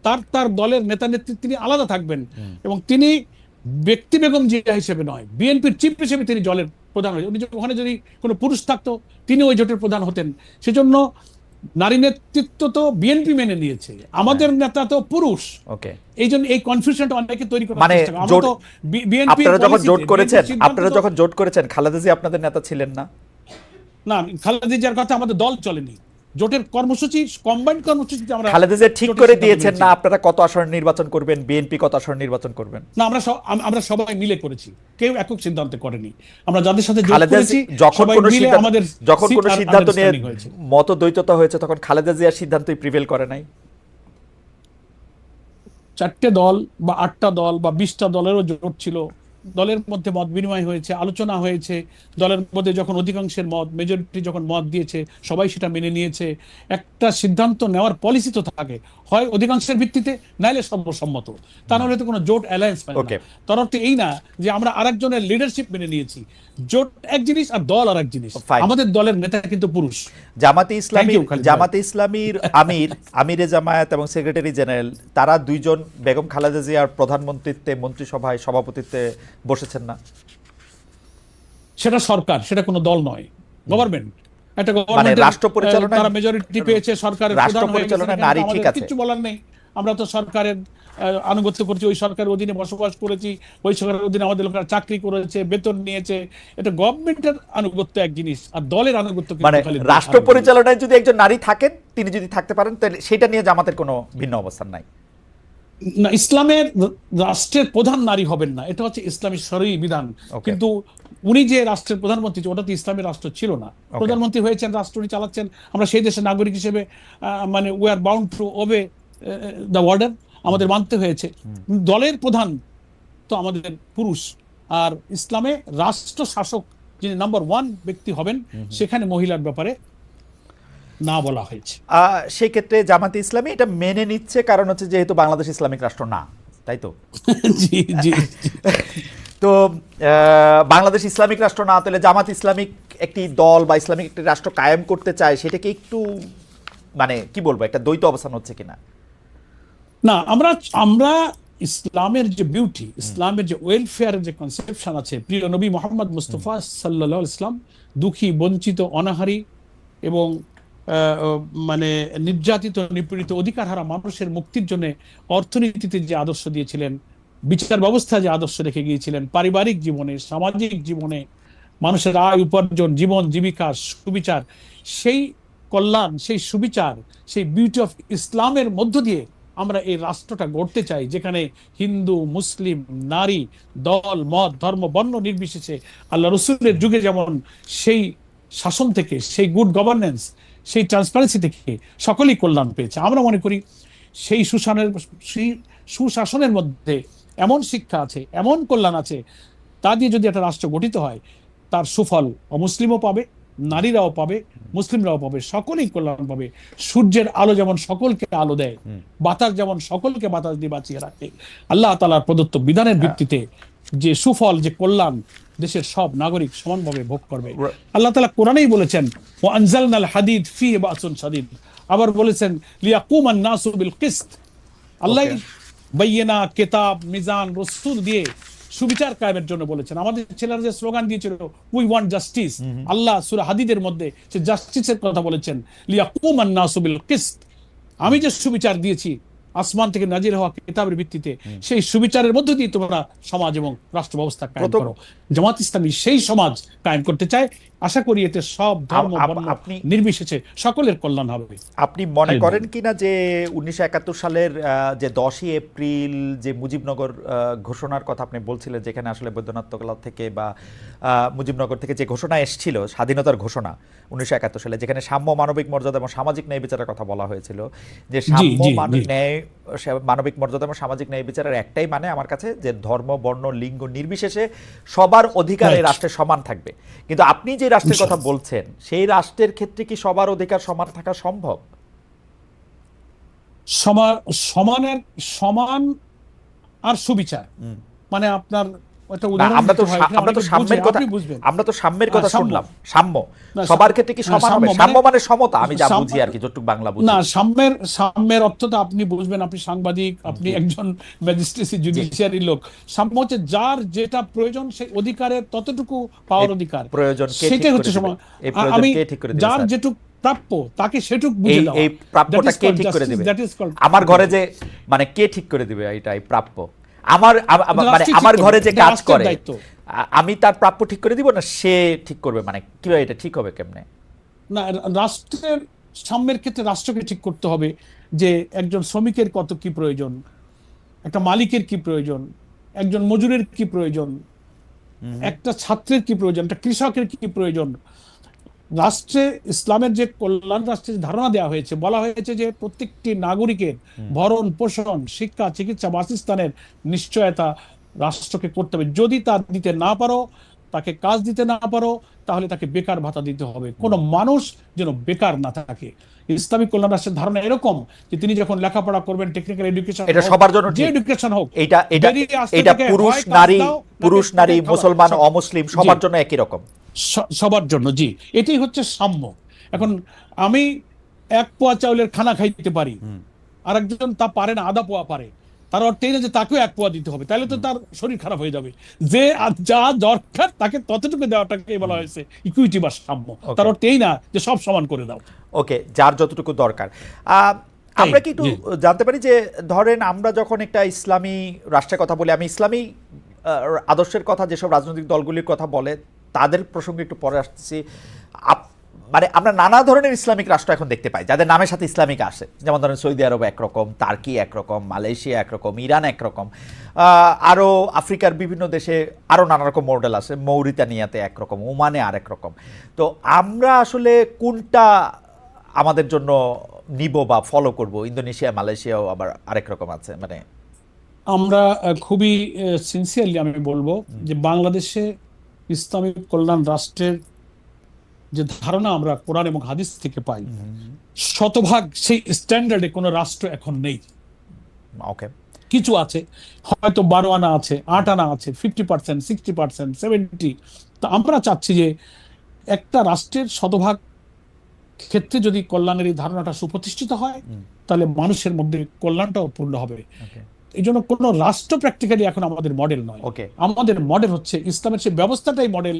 তার তার দলের নেতা নেত্রী তিনি আলাদা থাকবেন, এবং তিনি ব্যক্তি বেগম জিয়া হিসেবে নয়, বিএনপির চিফ হিসেবে তিনি দলের প্রধান হয়েছেন। উনি ওখানে যদি কোনো পুরুষ থাকতো তিনি ওই জোটের প্রধান হতেন। সেজন্য নারী নেতৃত্ব তো বিএনপি মেনে নিয়েছে, আমাদের নেতা তো পুরুষ। ওকে, এই জন্য এই কনফিউশনটা অনেকে তৈরি করার মানে চেষ্টা করে। আমরা জোট, তো বিএনপি আপনারা যখন জোট করেছেন, আপনারা যখন জোট করেছেন, খালেদা জিয়া আপনাদের নেতা ছিলেন না? না, খালেদা জিয়ার কথা আমাদের দল চলেনি, জোটের কর্মসূচি কম্বাইন্ড কর্মসূচিতে আমরা খালেদা জিয়া ঠিক জোটের করে সিদ্ধান্ত দিয়েছেন নিয়েছি। না আপনারা কত আসন নির্বাচন করবেন, বিএনপি কত আসন নির্বাচন করবেন? না, আমরা সবাই মিলে করেছি, কেউ একক সিদ্ধান্ত করেনি। আমরা যাদের সাথে জোট খালেদা করেছি যখন সবাই কোনো মিলে সিদ্ধান্ত, আমাদের যখন seat কোনো আর সিদ্ধান্ত নিয়ে understanding হয়েছে। মতদ্বৈততা হয়েছে, তখন খালেদা জিয়ার সিদ্ধান্তই প্রিভেল করে নাই? 4টে দল বা 8টা দল বা 20টা দলেরও জোট ছিল, দলের মধ্যে মত বিনিময় হয়েছে, আলোচনা হয়েছে। দলের মধ্যে যখন অধিকাংশের মত, মেজরিটি যখন মত দিয়েছে, সবাই সেটা মেনে নিয়েছে। একটা সিদ্ধান্ত নেওয়ার পলিসি তো থাকে, হয় অধিকাংশের ভিত্তিতে, নাইলে সর্বসম্মত। তা নাহলে তো কোনো জোট অ্যালায়েন্স পায় না। Okay. তার অর্থ এই না যে আমরা আরেকজনের লিডারশিপ মেনে নিয়েছি। জোট এক জিনিস আর দল আর এক জিনিস। Fine. আমাদের দলের নেতা কিন্তু পুরুষ। জামাতে ইসলামী, Thank you, খালিদ ভাই। জামাতে ইসলামীর আমিরে জামায়াত এবং সেক্রেটারি জেনারেল, তারা দুইজন বেগম খালেদা জিয়ার প্রধানমন্ত্রীত্বে, মন্ত্রিসভায় সভাপতিত্বে বসেছেন না? সেটা সরকার, সেটা কোনো দল নয়, গভর্নমেন্ট। একটা মানে গভর্নমেন্ট রাষ্ট্র পরিচালনায়, তারা মেজরিটি পেয়েছে, সরকারের রাষ্ট্র প্রধান হয়ে গেছে, পরিচালনায় এখানে নারী তো ঠিক আমাদের আছে। কিচ্ছু বলার নেই। আমরা তো সরকারের আনুগত্য করছি, ওই সরকারের অধীনে বসবাস করেছি, ওই সরকারের অধীনে আমাদের লোকেরা চাকরি করেছে, বেতন নিয়েছে। এটা গভর্নমেন্টের আনুগত্য এক জিনিস, আর দলের আনুগত্য কিন্তু মানে খালি রাষ্ট্র আরেক জিনিস। পরিচালনায় যদি একজন নারী থাকেন, তিনি যদি থাকতে পারেন, তাহলে সেটা নিয়ে জামাতের কোনো ভিন্ন অবস্থান নাই? না, ইসলামের রাষ্ট্রের প্রধান নারী হবেন না, এটা হচ্ছে ইসলামী শরঈ বিধান। Okay. কিন্তু উনি যে রাষ্ট্রের প্রধানমন্ত্রী, ওটা তো ইসলামের রাষ্ট্র ছিল না। প্রধানমন্ত্রী হয়েছেন, রাষ্ট্র উনি চালাচ্ছেন। আমরা সেই দেশের নাগরিক হিসেবে মানে we are bound to ওবে the order, আমাদের মানতে হয়েছে। দলের প্রধান তো আমাদের পুরুষ। আর ইসলামে রাষ্ট্র শাসক যিনি নাম্বার 1 ব্যক্তি হবেন, সেখানে মহিলার ব্যাপারে না বলা হয়েছে। সেই ক্ষেত্রে জামাতে ইসলামী এটা মেনে নিচ্ছে, কারণ হচ্ছে যেহেতু বাংলাদেশ ইসলামিক রাষ্ট্র না, তাই তো? জি জি জি। তো বাংলাদেশ ইসলামিক রাষ্ট্র না, তাহলে জামাত ইসলামিক একটি দল বা ইসলামিক একটি রাষ্ট্র কায়েম করতে চায়, সেটাকে একটু মানে কি বলবো, একটা দ্বৈত অবস্থান হচ্ছে কিনা? না, আমরা ইসলামের যে বিউটি, ইসলামের যে ওয়েলফেয়ারের যে কনসেপশন আছে, প্রিয় নবী মোহাম্মদ মুস্তফা সাল্লাল্লাহু আলাইহি ইসলাম দুঃখী, বঞ্চিত, অনাহারী এবং মানে নির্যাতিত, নিপীড়িত, অধিকারহারা মানুষের মুক্তির জন্য অর্থনীতিতে যে আদর্শ দিয়েছিলেন, বিচার ব্যবস্থা যে আদর্শ রেখে গিয়েছিলেন, পারিবারিক জীবনে, সামাজিক জীবনে, মানুষের আয় উপার্জন, জীবন জীবিকা, সুবিচার, সেই কল্যাণ, সেই সুবিচার, সেই বিউটি অফ ইসলামের মধ্য দিয়ে আমরা এই রাষ্ট্রটা গড়তে চাই, যেখানে হিন্দু, মুসলিম, নারী, দল, মত, ধর্ম, বর্ণ নির্বিশেষে আল্লাহ রসুলের যুগে যেমন সেই শাসন থেকে, সেই গুড গভর্নেন্স, সেই ট্রান্সপারেন্সি থেকে সকলেই কল্যাণ পেয়েছে। আমরা মনে করি সেই সুশাসনের মধ্যে এমন শিক্ষা আছে, এমন কল্যাণ আছে, তা দিয়ে যদি একটা রাষ্ট্র গঠিত হয়, তার সুফল অমুসলিমও পাবে, নারীরাও পাবে, মুসলিমরাও পাবে, সকলেই কল্যাণ পাবে। সূর্যের আলো যেমন সকলকে আলো দেয়, বাতাস যেমন সকলকে বাতাস দিয়ে বাঁচিয়ে রাখে, আল্লাহ তাআলার প্রদত্ত বিধানের ভিত্তিতে যে সুফল, যে কল্যাণ দেশের সব নাগরিক সমানভাবে ভোগ করবে। আল্লাহ তাআলা কোরআনেই বলেছেন, ওয়া আনজালনাল হাদিদ ফীহি বাসুন শাদীদ। আবার বলেছেন, লিয়াকুমান নাসু বিল কিসত। আল্লাহ বাইয়িনা, কিতাব, মিজান, রসুল দিয়ে সুবিচার কায়েমের জন্য বলেছেন। আমাদের ছেলেরা যে স্লোগান দিয়েছিল, উই ওয়ান্ট জাস্টিস, আল্লাহ সূরা হাদিদের মধ্যে সে জাস্টিসের কথা বলেছেন, লিয়াকুমান নাসু বিল কিসত। আমি যে সুবিচার দিয়েছি, আসমান থেকে নাজিল হওয়া কিতাবের ভিত্তিতে সেই সুবিচারের মধ্য দিয়ে তোমরা সমাজ এবং রাষ্ট্র ব্যবস্থা কায়েম করো। জামাত ইসলামী সেই সমাজ কায়েম করতে চায়। আশা করি এতে সব ধর্ম বর্ণ নির্বিশেষে সকলের কল্যাণ হবে। আপনি মনে করেন কিনা যে 1971 সালের যে 10ই এপ্রিল যে মুজিবনগর ঘোষণার কথা আপনি বলছিলেন, যেখানে আসলে বৈদ্যনাথ তকলা থেকে বা মুজিবনগর থেকে যে ঘোষণা এসেছিল, স্বাধীনতার ঘোষণা 1971 সালে, যেখানে সাম্য, মানবিক মর্যাদা এবং সামাজিক ন্যায় বিচারের কথা বলা হয়েছিল, যে সাম্য, মানবিক মর্যাদা এবং সামাজিক ন্যায় বিচারের একটাই মানে আমার কাছে যে ধর্ম, বর্ণ, লিঙ্গ নির্বিশেষে সবার অধিকার এই রাষ্ট্রে সমান থাকবে। কিন্তু আপনি যে রাষ্ট্রের কথা বলছেন, সেই রাষ্ট্রের ক্ষেত্রে কি সবার অধিকার সমান থাকা সম্ভব? সমান আর সুবিচার মানে আপনার আমরা তো সাম্যের কথা শুনলাম। সাম্য সবার ক্ষেত্রে কি সমান হবে? সাম্য মানে সমতা, আমি যা বুঝি আর কি, যতটুকু বাংলা বুঝি। না, সাম্যের অর্থটা আপনি বুঝবেন, আপনি সাংবাদিক, আপনি একজন ম্যাজিস্ট্রেসি জুডিশিয়ারি লোক। সাম্য হচ্ছে যার যেটা প্রয়োজন সেই অধিকারের ততটুকু পাওয়ার অধিকার, প্রয়োজন সেটাই হচ্ছে সমান। আমি যার যেটুকু প্রাপ্য তাকে সেটুকু বুঝে দাও। এই প্রাপ্যটা কে ঠিক করে দিবে? আমার ঘরে যে মানে কে ঠিক করে দিবে এটা, এই প্রাপ্য? আমার ঘরে যে কাজ করে আমি তার প্রাপ্য ঠিক করে দিব না সে ঠিক করবে? মানে কিভাবে এটা ঠিক হবে, কেমনে? না, রাষ্ট্রের সাম্যের ক্ষেত্রে রাষ্ট্রকে ঠিক করতে হবে যে একজন শ্রমিকের কত কি প্রয়োজন, একটা মালিকের কি প্রয়োজন, একজন মজুরের কি প্রয়োজন, একটা ছাত্রের কি প্রয়োজন, একটা কৃষকের কি প্রয়োজন। রাষ্ট্রে ইসলামের যে কল্যাণ রাষ্ট্রের ধারণা দেওয়া হয়েছে, বলা হয়েছে যে প্রত্যেকটি নাগরিকের ভরণ পোষণ, শিক্ষা, চিকিৎসা, বাসস্থানের নিশ্চয়তা রাষ্ট্রকে করতে হবে। যদি তা দিতে না পারো, তাকে কাজ দিতে না পারো, তাহলে তাকে বেকার ভাতা দিতে হবে। কোনো মানুষ যেন বেকার না থাকে। ইসলামিক কল্যাণ রাষ্ট্রের ধারণা এরকম যে তিনি যখন লেখাপড়া করবেন, টেকনিক্যাল এডুকেশন, এটা সবার জন্য, যে এডুকেশন হোক, এটা পুরুষ নারী মুসলমান অমুসলিম সবার জন্য একই রকম, সবার জন্য। জি, এটাই হচ্ছে সাম্য। এখন আমি 1 পোয়া চাউলের খানা খাইতে পারি, আর একজন তা পারে না, আধা পোয়া পারে, তার অর্থ এই না যে তাকেও 1 পোয়া দিতে হবে, তাহলে তো তার শরীর খারাপ হয়ে যাবে। যে যা দরকার তাকে ততটুকু দেওয়াটাকে বলা হয়েছে ইকুইটি বা সাম্য। তার অর্থ এই না যে সব সমান করে দাও। ওকে, যার যতটুকু দরকার। আমরা কি একটু জানতে পারি যে ধরেন আমরা যখন একটা ইসলামী রাষ্ট্রের কথা বলি, আমি ইসলামী আদর্শের কথা যেসব রাজনৈতিক দলগুলির কথা বলে তাদের প্রসঙ্গে একটু পরে আসতেছি। মানে আমরা নানা ধরনের ইসলামিক রাষ্ট্র এখন দেখতে পাই যাদের নামের সাথে ইসলামিক আসে, যেমন ধরেন সৌদি আরব একরকম, টার্কি একরকম, মালয়েশিয়া একরকম, ইরান একরকম, আরও আফ্রিকার বিভিন্ন দেশে আরও নানা রকম মডেল আছে, মৌরিতানিয়াতে একরকম, ওমানে আরেক রকম। তো আমরা আসলে কোনটা আমাদের জন্য নিব বা ফলো করব? ইন্দোনেশিয়া, মালয়েশিয়াও আবার আরেক রকম আছে। মানে আমরা খুবই সিনসিয়ারলি আমি বলবো যে বাংলাদেশে ইসলামিক কল্যাণ রাষ্ট্রের যে ধারণা আমরা কোরআন এবং হাদিস থেকে পাই, শতভাগ সেই স্ট্যান্ডার্ডে কোনো রাষ্ট্র এখন নেই। ওকে, কিছু আছে, হয়তো 12 আনা আছে, 8 আনা আছে, 50%, 60%, 70। তো আমরা চাচ্ছি যে একটা রাষ্ট্রের শতভাগ ক্ষেত্রে যদি কল্যাণের এই ধারণাটা সুপ্রতিষ্ঠিত হয়, তাহলে মানুষের মধ্যে কল্যাণটাও পূর্ণ হবে। এই জন্য কোনো রাষ্ট্র প্র্যাকটিক্যালি এখন আমাদের মডেল নয়। আমাদের মডেল হচ্ছে ইসলামের সেই ব্যবস্থাটাই মডেল।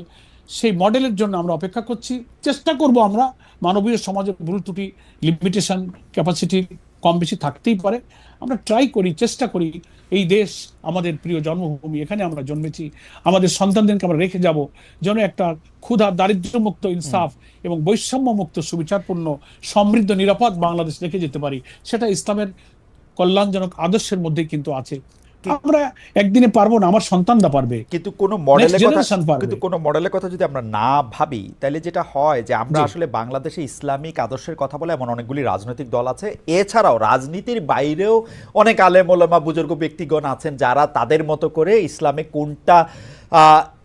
সেই মডেলের জন্য আমরা অপেক্ষা করছি, চেষ্টা করব। আমরা মানবীয় সমাজের ভুল ত্রুটি, লিমিটেশন, ক্যাপাসিটি কম বেশি থাকতেই পারে। আমরা ট্রাই করি, চেষ্টা করি। এই দেশ আমাদের প্রিয় জন্মভূমি, এখানে আমরা জন্মেছি, আমাদের সন্তানদেরকে আমরা রেখে যাব যেন একটা ক্ষুধা, দারিদ্র্যমুক্ত, ইনসাফ এবং বৈষম্যমুক্ত, সুবিচারপূর্ণ, সমৃদ্ধ, নিরাপদ বাংলাদেশ রেখে যেতে পারি। সেটা ইসলামের কল্যাণজনক আদর্শের মধ্যেই কিন্তু আছে। আমরা একদিনে পারবো না, আমার সন্তানরা পারবে। কিন্তু কোনো মডেলের কথা যদি আমরা না ভাবি, তাহলে যেটা হয় যে আমরা আসলে বাংলাদেশে ইসলামিক আদর্শের কথা বলে এমন অনেকগুলি রাজনৈতিক দল আছে। এছাড়াও রাজনীতির বাইরেও অনেক আলেম ওলামা, বুজুর্গ ব্যক্তিগণ আছেন যারা তাদের মতো করে ইসলামে কোনটা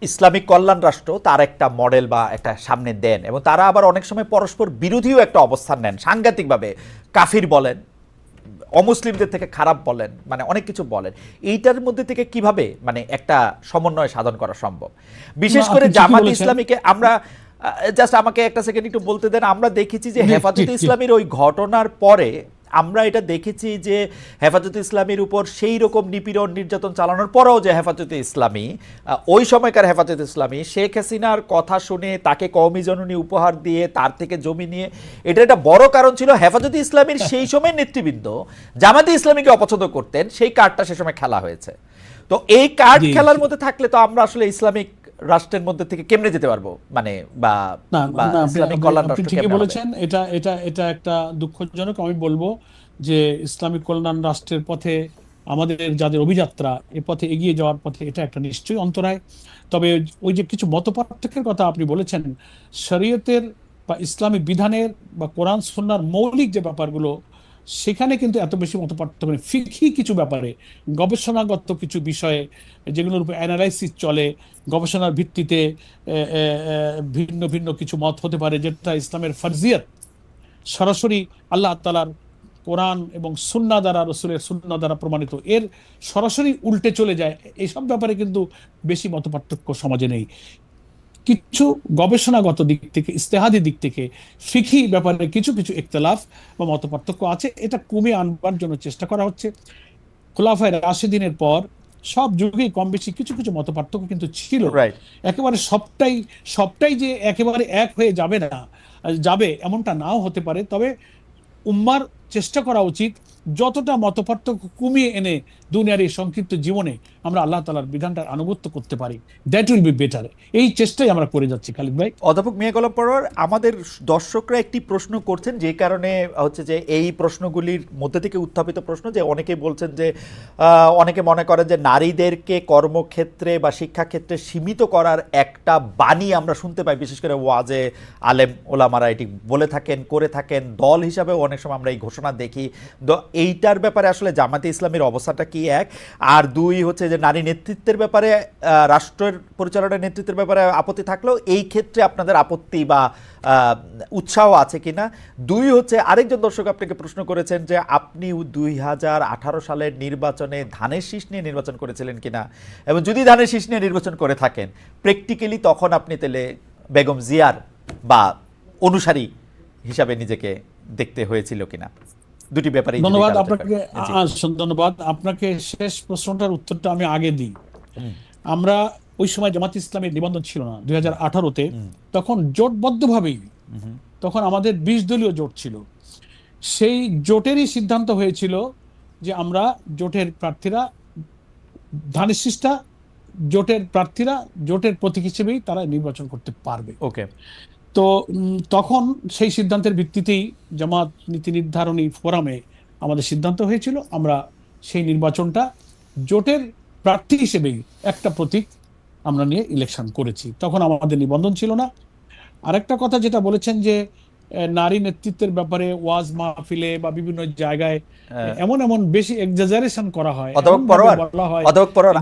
ইসলামিক কল্যাণ রাষ্ট্র তার একটা মডেল বা একটা সামনে দেন, এবং তারা আবার অনেক সময় পরস্পর বিরোধীও একটা অবস্থান নেন, সাংঘাতিকভাবে কাফির বলেন, অমুসলিমদের থেকে খারাপ বলেন, মানে অনেক কিছু বলেন। এইটার মধ্যে থেকে কিভাবে মানে একটা সমন্বয় সাধন করা সম্ভব? বিশেষ করে জামাত ইসলামীকে আমরা জাস্ট আমাকে একটা সেকেন্ড একটু বলতে দেন। আমরা দেখেছি যে হেফাজতে ইসলামীর ওই ঘটনার পরে আমরা এটা দেখেছি যে হেফাজতে ইসলামীর উপর সেই রকম নিপীড়ন নির্যাতন চালানোর পরেও যে হেফাজতে ইসলামী, ওই সময়কার হেফাজতে ইসলামী শেখ হাসিনার কথা শুনে তাকে কওমি জননী উপহার দিয়ে তার থেকে জমি নিয়ে, এটা একটা বড় কারণ ছিল হেফাজতে ইসলামীর সেই সময়ের নেতৃবৃন্দ জামাতে ইসলামীকে অপছন্দ করতেন, সেই কার্ডটা সে সময় খেলা হয়েছে। তো এই কার্ড খেলার মধ্যে থাকলে তো আমরা আসলে ইসলামিক রাষ্ট্রের মধ্যে থেকে কেমনে যেতে পারবো, মানে বা ইসলামিক কল্যাণ রাষ্ট্র ঠিকই কেমনে বলেছেন। এটা এটা এটা একটা দুঃখজনক। আমি বলবো যে ইসলামিক কল্যাণ রাষ্ট্রের পথে আমাদের যাদের অভিযাত্রা, এ পথে এগিয়ে যাওয়ার পথে এটা একটা নিশ্চয়ই অন্তরায়। তবে ওই যে কিছু মতপার্থক্যের কথা আপনি বলেছেন, শরীয়তের বা ইসলামী বিধানের বা কোরআন সুন্নাহর মৌলিক যে ব্যাপারগুলো, সেখানে কিন্তু এত বেশি মতপার্থক্য নেই। ফিকহি কিছু ব্যাপারে, গবেষণাগত কিছু বিষয়ে যেগুলোর উপর অ্যানালাইসিস চলে, গবেষণার ভিত্তিতে ভিন্ন ভিন্ন কিছু মত হতে পারে, যেটা ইসলামের ফরজিয়ত সরাসরি আল্লাহ তাআলার কোরআন এবং সুন্নাহ দ্বারা, রসুলের সুন্নাহ দ্বারা প্রমাণিত, এর সরাসরি উল্টে চলে যায়। এইসব ব্যাপারে কিন্তু বেশি মতপার্থক্য সমাজে নেই। কিছু গবেষণাগত দিক থেকে, ইস্তেহাদি দিক থেকে, ফিকহি ব্যাপারে কিছু কিছু ইখতিলাফ বা মতপার্থক্য আছে। এটা কমিয়ে আনবার জন্য চেষ্টা করা হচ্ছে। খোলাফায়ে রাশিদিনের পর সব যুগেই কম বেশি কিছু কিছু মতপার্থক্য কিন্তু ছিল। রাইট। একেবারে সবটাই সবটাই যে একেবারে এক হয়ে যাবে না, যাবে এমনটা নাও হতে পারে। তবে উম্মার চেষ্টা করা উচিত যতটা মতপার্থক্য কমিয়ে এনে দুনিয়ার এই সংক্ষিপ্ত জীবনে আমরা আল্লাহ তাআলার বিধানটার আনুগত্য করতে পারি। That will be better. এই চেষ্টাই আমরা করে যাচ্ছি খালিদ ভাই। অধ্যাপক মিয়া গোলাম পরোয়ার, আমাদের দর্শকরা একটি প্রশ্ন করছেন, যে কারণে হচ্ছে যে এই প্রশ্নগুলির মধ্যে থেকে উত্থাপিত প্রশ্ন, যে অনেকে বলছেন যে অনেকে মনে করেন যে নারীদেরকে কর্মক্ষেত্রে বা শিক্ষাক্ষেত্রে সীমিত করার একটা বাণী আমরা শুনতে পাই, বিশেষ করে ওয়াজে আলেম ওলামারা এটি বলে থাকেন, করে থাকেন, দল হিসাবেও অনেক সময় আমরা এই ঘোষণা দেখি। এইটার ব্যাপারে আসলে জামাতে ইসলামীর অবস্থাটা কি, এক? আর দুই হচ্ছে যে নারী নেতৃত্বের ব্যাপারে, রাষ্ট্রের পরিচালনার নেতৃত্বের ব্যাপারে আপত্তি থাকলেও এই ক্ষেত্রে আপনাদের আপত্তি বা উৎসাহ আছে কিনা। দুই হচ্ছে, আরেকজন দর্শক আপনাকে প্রশ্ন করেছেন যে আপনি 2018 সালের নির্বাচনে ধানের শীষ নিয়ে নির্বাচন করেছিলেন কিনা, এবং যদি ধানের শীষ নিয়ে নির্বাচন করে থাকেন প্র্যাকটিক্যালি তখন আপনি তাহলে বেগম জিয়ার বা অনুসারী হিসাবে নিজেকে দেখতে হয়েছিল কিনা। দুটি ব্যাপারে ধন্যবাদ আপনাকে। ধন্যবাদ আপনাকে। শেষ প্রশ্নটার উত্তরটা আমি আগে দিই। আমরা ওই সময় জামাত ইসলামের নিবন্ধন ছিল না 2018-তে, তখন জোটবদ্ধভাবেই, তখন আমাদের 20 দলীয় জোট ছিল। সেই জোটেরই সিদ্ধান্ত হয়েছিল যে আমরা জোটের প্রার্থীরা, ধানের শীষটা জোটের প্রার্থীরা জোটের প্রতীক হিসেবেই তারা নির্বাচন করতে পারবে। ওকে। তো তখন সেই সিদ্ধান্তের ভিত্তিতেই জামাত নীতি নির্ধারণী ফোরামে আমাদের সিদ্ধান্ত হয়েছিল আমরা সেই নির্বাচনটা জোটের প্রার্থী হিসেবেই একটা প্রতীক আমরা নিয়ে ইলেকশন করেছি। তখন আমাদের নিবন্ধন ছিল না। আরেকটা কথা যেটা বলেছেন যে নারী নেতৃত্বের ব্যাপারে ওয়াজ মাহফিলে বা বিভিন্ন জায়গায় এমন এমন বেশি এক্সাজারেশন করা হয়, অধ্যাপক পরোয়ার,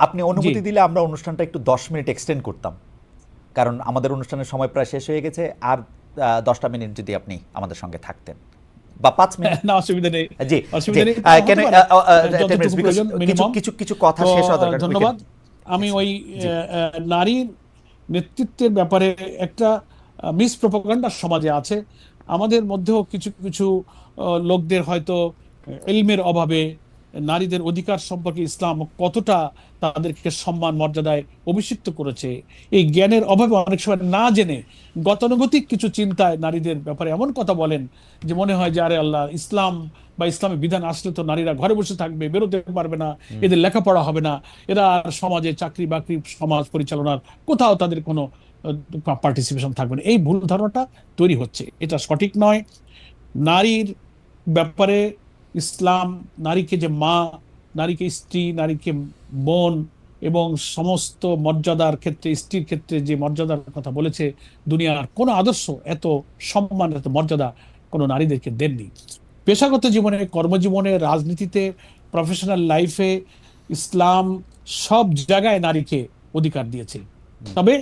আপনি অনুমতি দিলে আমরা অনুষ্ঠানটা একটু 10 মিনিট এক্সটেন্ড করতাম, কারণ আমাদের অনুষ্ঠানের সময় প্রায় শেষ হয়ে গেছে। আর 10টা মিনিট যদি আপনি আমাদের সঙ্গে থাকতেন, বা 5 মিনিট। না, অসুবিধা নেই। জি, কিছু কথা শেষ হওয়া দরকার। ধন্যবাদ। আমি ওই নারীর নেতৃত্বের ব্যাপারে একটা মিস প্রপাগান্ডা সমাজে আছে। আমাদের মধ্যেও কিছু কিছু লোকদের হয়তো ইলমের অভাবে নারীদের অধিকার সম্পর্কে ইসলাম কতটা তাদেরকে সম্মান মর্যাদায় অভিষিক্ত করেছে, এই জ্ঞানের অভাবে অনেক সময় না জেনে গতানুগতিক কিছু চিন্তায় নারীদের ব্যাপারে এমন কথা বলেন যে মনে হয় যে আরে আল্লাহ, ইসলাম বা ইসলামী বিধান আসলে তো নারীরা ঘরে বসে থাকবে, বেরোতে পারবে না, এদের লেখাপড়া হবে না, এরা সমাজে চাকরি বাকরি, সমাজ পরিচালনার কোথাও তাদের কোনো পার্টিসিপেশন থাকবে না। এই ভুল ধারণাটা তৈরি হচ্ছে, এটা সঠিক নয়। নারীর ব্যাপারে ইসলাম নারীকে যে মা, নারীকে স্ত্রী, নারীকে বোন এবং সমস্ত মর্যাদার ক্ষেত্রে, স্ত্রীর ক্ষেত্রে যে মর্যাদার কথা বলেছে, দুনিয়ার কোনো আদর্শ এত সম্মান, এত মর্যাদা কোনো নারীদেরকে দেননি। পেশাগত জীবনে, কর্মজীবনে, রাজনীতিতে, প্রফেশনাল লাইফে ইসলাম সব জায়গায় নারীকে অধিকার দিয়েছে। তবে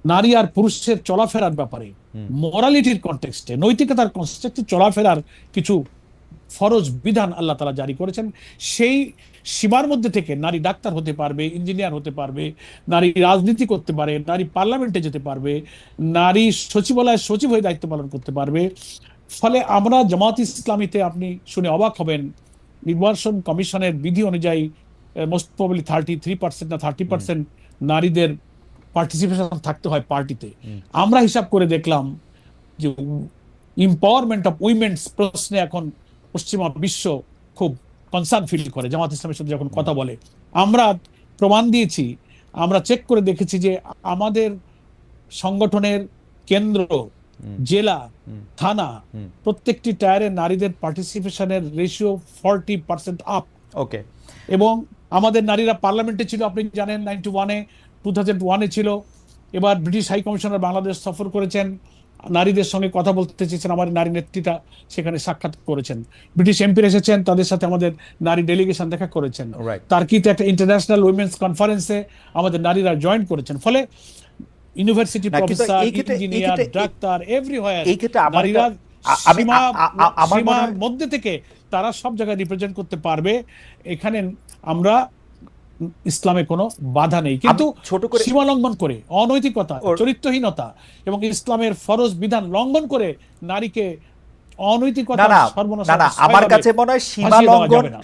নারী আর পুরুষের চলাফেরার ব্যাপারে, মোরালিটির কনটেক্সটে, নৈতিকতার কনটেক্সটে চলাফেরার কিছু ফরজ বিধান আল্লাহ তাআলা জারি করেছেন। সেই সীমার মধ্যে থেকে নারী ডাক্তার হতে পারবে, ইঞ্জিনিয়ার হতে পারবে, নারী রাজনীতি করতে পারে, নারী পার্লামেন্টে যেতে পারবে, নারী সচিবালয়ের সচিব হয়ে দায়িত্ব পালন করতে পারবে, ফলে আমরা জামাত ইসলামীতে আপনি শুনে অবাক হবেন, নির্বাচন কমিশনের বিধি অনুযায়ী মোস্ট প্রবাবলি 33% না 30% নারীদের পার্টিসিপেশন থাকতে হয় পার্টিতে। আমরা হিসাব করে দেখলাম যে এম্পাওয়ারমেন্ট অফ উইমেন্স প্রশ্নে এখন পশ্চিমা বিশ্ব খুব কনসার্ন ফিল করে জামাত ইসলামের সাথে যখন কথা বলে। আমরা প্রমাণ দিয়েছি, আমরা চেক করে দেখেছি যে আমাদের সংগঠনের কেন্দ্র, জেলা, থানা, প্রত্যেকটি টায়ারে নারীদের পার্টিসিপেশনের রেশিও 40% আপ। ওকে। এবং আমাদের নারীরা পার্লামেন্টে ছিল, আপনি জানেন 91-এ, 2001-এ ছিল। এবার ব্রিটিশ হাই কমিশনার বাংলাদেশ সফর করেছেন, নারীদের সঙ্গে কথা বলতে চেয়েছেন, আমার নারী নেত্রীরা সেখানে সাক্ষাৎ করেছেন। ব্রিটিশ এমপিরা এসেছেন, তাদের সাথে আমাদের নারী ডেলিগেশন দেখা করেছেন। Right. টার্কিতে একটা ইন্টারন্যাশনাল উইমেন্স কনফারেন্সে আমাদের নারীরা জয়েন করেছেন। ফলে ইউনিভার্সিটি না, কিন্তু প্রফেসর, এই ক্ষেত্রে- ইঞ্জিনিয়ার, ডাক্তার, এভরিওয়্যার এই ক্ষেত্রে আমার নারীরা আমি আমার মনে সীমার হয় মধ্যে থেকে তারা সব জায়গায় রিপ্রেজেন্ট করতে পারবে। এখানে আমরা ইসলামে কোনো বাধা নেই, কিন্তু ছোট করে সীমা লঙ্ঘন করে, অনৈতিকতা, চরিত্রহীনতা এবং ইসলামের ফরজ বিধান লঙ্ঘন করে নারীকে অনৈতিকতা, না না সর্বনাশ, না না আমার কাছে মনে হয়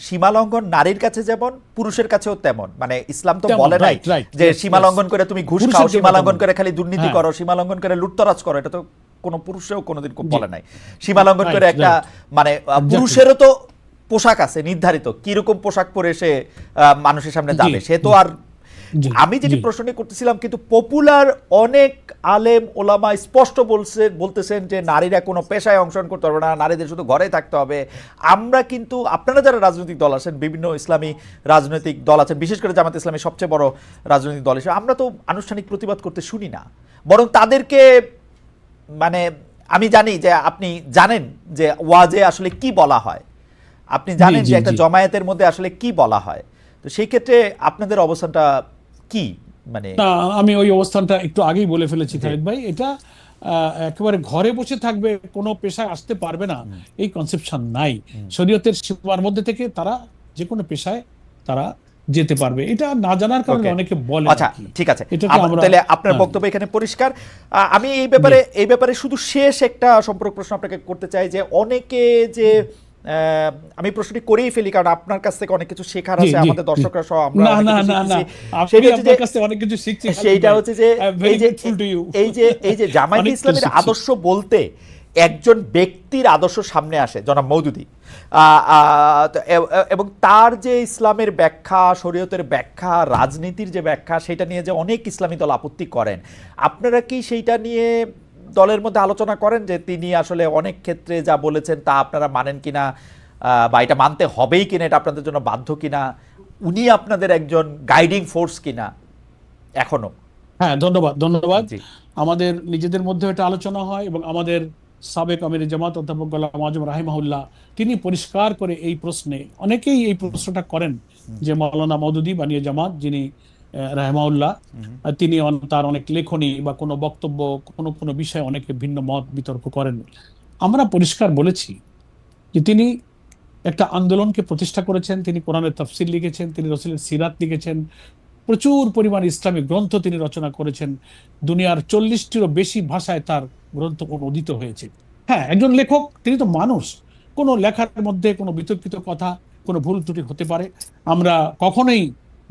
সীমা লঙ্ঘন নারীর কাছে যেমন পুরুষের কাছেও তেমন। মানে ইসলাম তো বলে নাই যে সীমা লঙ্ঘন করে তুমি ঘুষ খাও, সীমা লঙ্ঘন করে খালি দুর্নীতি করো, সীমা লঙ্ঘন করে লুটতরাজ করো, এটা তো কোনো পুরুষেও কোনোদিন বলে নাই। সীমা লঙ্ঘন করে একটা মানে পুরুষেরও তো পোশাক আছে নির্ধারিত, কিরকম পোশাক পরে সে মানুষের সামনে যাবে, সে তো আর আমি যেটি প্রশ্ন করতেছিলাম, কিন্তু পপুলার অনেক আলেম ওলামা স্পষ্ট বলতেছেন যে নারীরা কোনো পেশায় অংশগ্রহণ করতে পারবে না, নারীদের শুধু ঘরে থাকতে হবে। আমরা কিন্তু আপনারা যারা রাজনৈতিক দল আছেন, বিভিন্ন ইসলামী রাজনৈতিক দল আছেন, বিশেষ করে জামাত ইসলামী সবচেয়ে বড় রাজনৈতিক দল হিসেবে, আমরা তো আনুষ্ঠানিক প্রতিবাদ করতে শুনি না, বরং তাদেরকে মানে আমি জানি যে আপনি জানেন যে ওয়াজে আসলে কি বলা হয়, আপনি জানেন যে একটা জমায়েতের মধ্যে আসলে কি বলা হয়। তো সেই ক্ষেত্রে আপনাদের অবস্থানটা কি? মানে আমি ওই অবস্থানটা একটু আগেই বলে ফেলেছি খালিদ ভাই। এটা একেবারে ঘরে বসে থাকবে, কোনো পেশায় আসতে পারবে না, এই কনসেপশন নাই। শরীয়তের সীমার মধ্যে থেকে তারা যে কোনো পেশায় তারা যেতে পারবে, এটা না জানার কারণে অনেকে বলে। আচ্ছা, ঠিক আছে, তাহলে আপনার বক্তব্য এখানে পরিষ্কার। আমি এই ব্যাপারে শুধু শেষ একটা সম্পর্ক প্রশ্ন আপনাকে করতে চাই, যে অনেকে যে আমি প্রশ্নটি করেই ফেলি কারণ আপনার কাছ থেকে অনেক কিছু শেখার আছে, আমাদের দর্শকরা সহ আমরা অনেক কিছু শিখছি। সেইটা হচ্ছে যে এই যে জামায়াতে ইসলামের আদর্শ বলতে একজন ব্যক্তির আদর্শ সামনে আসে, জনাব মওদুদী, এবং তার যে ইসলামের ব্যাখ্যা, শরীয়তের ব্যাখ্যা, রাজনীতির যে ব্যাখ্যা, সেটা নিয়ে যে অনেক ইসলামী দল আপত্তি করেন, আপনারা কি সেইটা নিয়ে দলের মধ্যে আলোচনা করেন যে তিনি আসলে অনেক ক্ষেত্রে যা বলেছেন তা আপনারা মানেন কিনা, বা এটা মানতে হবেই কিনা, এটা আপনাদের জন্য বাধ্য কিনা, উনি আপনাদের একজন গাইডিং ফোর্স কিনা এখনো? হ্যাঁ, ধন্যবাদ। আমাদের নিজেদের মধ্যে এটা আলোচনা হয়, এবং আমাদের সাবেক আমির জামাত অধ্যাপক গোলাম আজম রাহিমাহুল্লাহ তিনি পরিষ্কার করে এই প্রশ্নে, অনেকেই এই প্রশ্নটা করেন যে মাওলানা মওদুদী বানিয়ে জামাত যিনি রাহিমাহুল্লাহ, তিনি তার অনেক লেখনী বা কোনো বক্তব্য কোনো বিষয়ে অনেকে ভিন্ন মত বিতর্ক করেন। আমরা পরিষ্কার বলেছি যে তিনি একটা আন্দোলনকে প্রতিষ্ঠা করেছেন, তিনি কোরআনের তাফসীর লিখেছেন, তিনি রাসূলের সিরাত লিখেছেন, প্রচুর পরিমাণ ইসলামিক গ্রন্থ তিনি রচনা করেছেন, দুনিয়ার 40টিরও বেশি ভাষায় তার গ্রন্থ অনুদিত হয়েছে। হ্যাঁ, একজন লেখক, তিনি তো মানুষ, কোনো লেখার মধ্যে কোনো বিতর্কিত কথা, কোনো ভুল ত্রুটি হতে পারে। আমরা কখনোই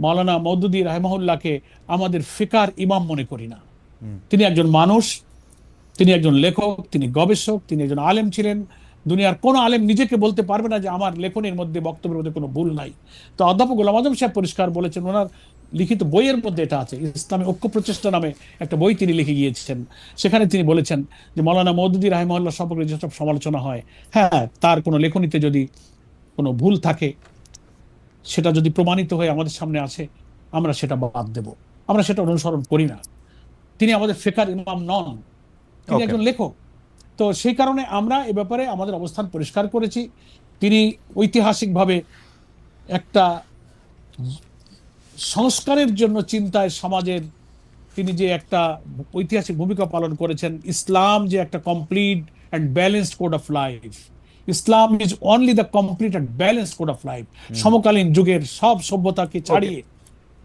মাওলানা মওদুদী রাহিমাহুল্লাহকে আমাদের ফিকার ইমাম মনে করি না। তিনি একজন মানুষ, তিনি একজন লেখক, তিনি গবেষক, তিনি একজন আলেম ছিলেন। দুনিয়ার কোন আলেম নিজেকে বলতে পারবে না যে আমার লেখনের মধ্যে, বক্তব্যের মধ্যে কোনো ভুল নাই। তো অধ্যাপক গোলাম আজম সাহেব পরিষ্কার বলেছেন, ওনার লিখিত বইয়ের মধ্যে এটা আছে, ইসলামী ঐক্য প্রচেষ্টা নামে একটা বই তিনি লিখে গিয়েছেন। সেখানে তিনি বলেছেন যে মাওলানা মওদুদী রাহিমাহুল্লাহ সম্পর্কে যেসব সমালোচনা হয়, হ্যাঁ, তার কোনো লেখনীতে যদি কোনো ভুল থাকে, সেটা যদি প্রমাণিত হয়ে আমাদের সামনে আসে, আমরা সেটা বাদ দেব, আমরা সেটা অনুসরণ করি না। তিনি আমাদের ফিকার ইমাম নন, তিনি একজন লেখক। তো সেই কারণে আমরা এ ব্যাপারে আমাদের অবস্থান পরিষ্কার করেছি। তিনি ঐতিহাসিকভাবে একটা সংস্কারের জন্য চিন্তায় সমাজের তিনি যে একটা ঐতিহাসিক ভূমিকা পালন করেছেন, ইসলাম যে একটা complete and balanced code of life, Islam is only the complete and balanced code of life. সমকালীন যুগের সব সভ্যতাকে ছাড়িয়ে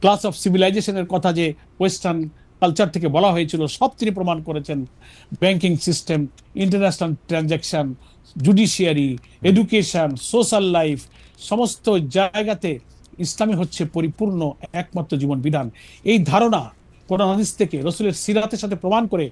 ক্লাস অফ সিভিলাইজেশনের কথা যে ওয়েস্টার্ন কালচার থেকে বলা হয়েছিল সব তিনি প্রমাণ করেছেন। Banking system, international transaction, judiciary, education, social life, সমস্ত জায়গাতে ইসলামী হচ্ছে পরিপূর্ণ একমাত্র জীবন বিধান। এই ধারণা কোরআন হাদিস থেকে, রসুলের সিরাতের সাথে প্রমাণ করে,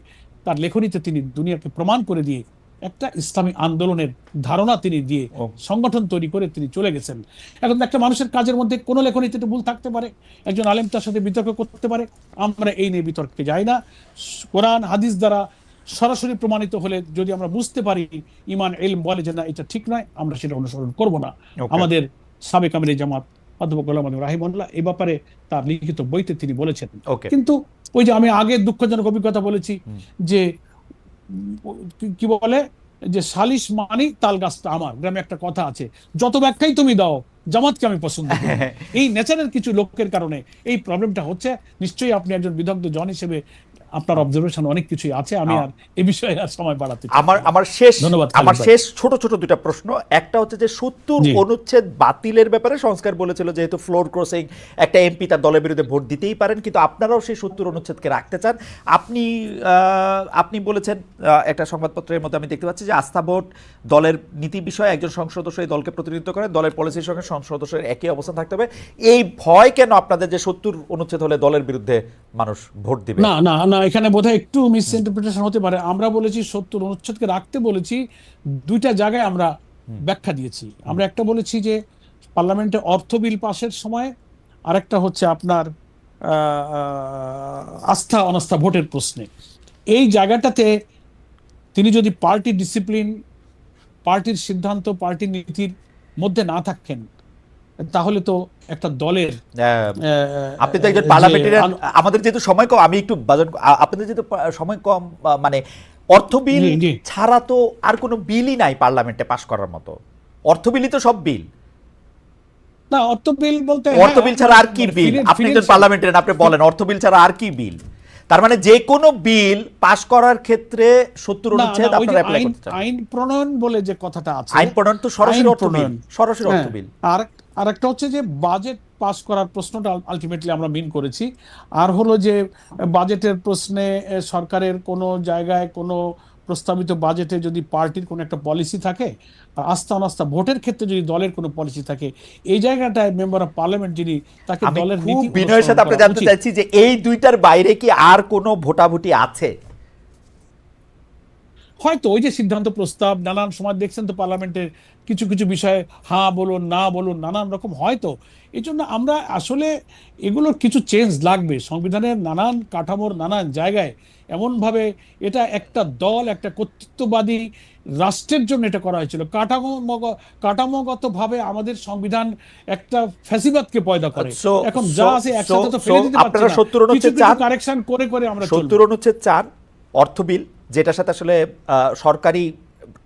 তার লেখনীতে তিনি দুনিয়াকে প্রমাণ করে দিয়ে একটা ইসলামী আন্দোলনের ধারণা তিনি দিয়ে সংগঠন তৈরি করে তিনি চলে গেছেন। এখন একটা মানুষের কাজের মধ্যে কোনো লেখনীতে একটু ভুল থাকতে পারে, একজন আলেম তার সাথে বিতর্ক করতে পারে, আমরা এই নিয়ে বিতর্কে যাই না। কোরআন হাদিস দ্বারা সরাসরি প্রমাণিত হলে যদি আমরা বুঝতে পারি, ইমান ইলম বলে যে না এটা ঠিক নয়, আমরা সেটা অনুসরণ করব না। আমাদের সাবেক আমিরে জামাত অধ্যাপক গোলাম আলী রাহিমাহুল্লাহ এই ব্যাপারে তার লিখিত বইতে তিনি বলেছেন। কিন্তু ওই যে আমি আগে দুঃখজনক অভিজ্ঞতা বলেছি যে কি বলে যে সালিশ মানি তাল গাছটা আমার, গ্রামে একটা কথা আছে, যত ব্যাখ্যাই তুমি দাও জামাতকে আমি পছন্দ করি। এই নেচারের কিছু লোকের কারণে এই প্রবলেমটা হচ্ছে। নিশ্চয়ই আপনি একজন বিদগ্ধ জন হিসেবে আপনার অবজারভেশন অনেক কিছুই আছে, আমি আর এই বিষয়ে আর সময় বাড়াতে চাই না। আমার শেষ ছোট ছোট দুটা প্রশ্ন। একটা হচ্ছে যে ৭০ অনুচ্ছেদ বাতিলের ব্যাপারে সংস্কার বলেছিল, যেহেতু ফ্লোর ক্রসিং, একটা এমপি তার দলের বিরুদ্ধে ভোট দিতেই পারেন, কিন্তু আপনারাও সেই ৭০ অনুচ্ছেদকে রাখতে চান। আপনি বলেছেন একটা সংবাদপত্রের মধ্যে আমি দেখতে পাচ্ছি যে আস্থা ভোট দলের নীতি বিষয়ে একজন সংসদ সদস্য এই দলকে প্রতিনিধিত্ব করেন, দলের পলিসির সঙ্গে সংসদ সদস্যের একই অবস্থান থাকতে হবে। এই ভয় কেন আপনাদের যে ৭০ অনুচ্ছেদ হলে দলের বিরুদ্ধে মানুষ ভোট দিবে? না না না, এখানে বোধহয় একটু মিস ইন্টারপ্রিটেশন হতে পারে। আমরা বলেছি ৭০ অনুচ্ছেদকে রাখতে বলেছি, দুইটা জায়গায় আমরা ব্যাখ্যা দিয়েছি। আমরা একটা বলেছি যে পার্লামেন্টে অর্থ বিল পাশের সময়, আরেকটা হচ্ছে আপনার আস্থা অনাস্থা ভোটের প্রশ্নে। এই জায়গাটাতে তিনি যদি পার্টি ডিসিপ্লিন, পার্টির সিদ্ধান্ত, পার্টির নীতির মধ্যে না থাকেন, তাহলে তো একটা দলের আপনি তো একজন পার্লামেন্টারিয়ান, আমাদের যেহেতু সময় কম, আমি একটু আপনাদের যেহেতু সময় কম, মানে অর্থ বিল ছাড়া তো আর কোনো বিলই নাই পার্লামেন্টে পাশ করার মতো। অর্থ বিলই তো সব বিল না। অর্থ বিল বলতে অর্থ বিল ছাড়া আর কি বিল? আপনি একজন পার্লামেন্টারিয়ান, আপনি বলেন অর্থ বিল ছাড়া আর কি বিল? তার মানে যে কোনো বিল পাস করার ক্ষেত্রে ৭০ অনুচ্ছেদ আপনারা অ্যাপ্লাই করতে চান। আইন প্রণয়ন বলে যে কথাটা আছে, আইন প্রণয়ন তো সরাসরি অর্থ বিল, সরাসরি অর্থ বিল। আর একটা হচ্ছে যে বাজেট পাস করার প্রশ্নটা আলটিমেটলি আমরা মিন করেছি। আর হলো যে বাজেটের প্রশ্নে সরকারের কোনো জায়গায় কোনো প্রস্তাবিত বাজেটে যদি পার্টির কোনো একটা পলিসি থাকে, আর আস্থা অনাস্থা ভোটের ক্ষেত্রে যদি দলের কোনো পলিসি থাকে, এই জায়গাটায় মেম্বার অফ পার্লামেন্ট যিনি, তাকে দলের নীতি বিনয়ের সাথে আপনি জানতে চাইছি যে এই দুইটার বাইরে কি আর কোনো ভোটাভুটি আছে? হয়তো ওই যে সিদ্ধান্ত প্রস্তাব, নানান সময় দেখছেন তো পার্লামেন্টের কিছু কিছু বিষয়ে হ্যাঁ বলুন না বলুন নানান রকম হয়তো। এই জন্য আমরা আসলে এগুলোর কিছু চেঞ্জ লাগবে সংবিধানের নানান কাঠামোর নানান জায়গায়, এমনভাবে এটা একটা দল, একটা কর্তৃত্ববাদী রাষ্ট্রের জন্য এটা করা হয়েছিল। কাঠামোগতভাবে আমাদের সংবিধান একটা ফ্যাসিবাদকে পয়দা করে। এখন যা আছে একসাথে তো ফেলে দিতে পারছি না, কিছু কিছু কারেকশন করে করে আমরা ৭০ অনুচ্ছেদ ৪ অর্থ বিল, যেটার সাথে আসলে সরকারি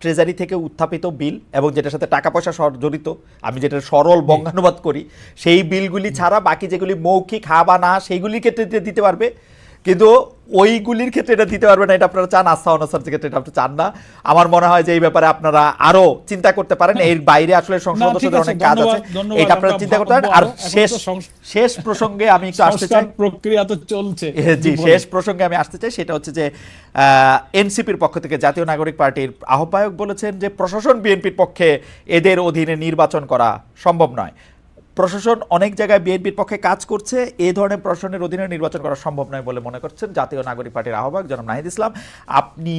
ট্রেজারি থেকে উত্থাপিত বিল এবং যেটার সাথে টাকা পয়সা জড়িত, আমি যেটা সরল বঙ্গানুবাদ করি, সেই বিলগুলি ছাড়া বাকি যেগুলি মৌখিক হা বা না সেইগুলির ক্ষেত্রে দিতে পারবে, কিন্তু ওইগুলির ক্ষেত্রে এটা দিতে পারবে না। এটা আপনারা চান, আস্থা অনাস্থার ক্ষেত্রে এটা আপনি চান না। আমার মনে হয় যে এই ব্যাপারে আপনারা আরো চিন্তা করতে পারেন। এর বাইরে আসলে সংসদ সদস্যদের অনেক কাজ আছে, এটা আপনারা চিন্তা করতে পারেন। আর শেষ প্রসঙ্গে আমি একটু আসতে চাই, প্রক্রিয়া তো চলছে। জি, শেষ প্রসঙ্গে আমি আসতে চাই, সেটা হচ্ছে যে এনসিপির পক্ষ থেকে, জাতীয় নাগরিক পার্টির আহ্বায়ক বলেছেন যে প্রশাসন বিএনপির পক্ষে এদের অধীনে নির্বাচন করা সম্ভব নয়। প্রশাসন অনেক জায়গায় বিএনপির পক্ষে কাজ করছে, এই ধরনের প্রশাসনের অধীনে নির্বাচন করা সম্ভব নয় বলে মনে করছেন জাতীয় নাগরিক পার্টির আহ্বায়ক জনাব নাহিদ ইসলাম। আপনি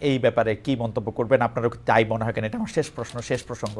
এই ব্যাপারে কি মন্তব্য করবেন? আপনারও তাই মনে হয় কেন? এটা আমার শেষ প্রশ্ন, শেষ প্রসঙ্গ।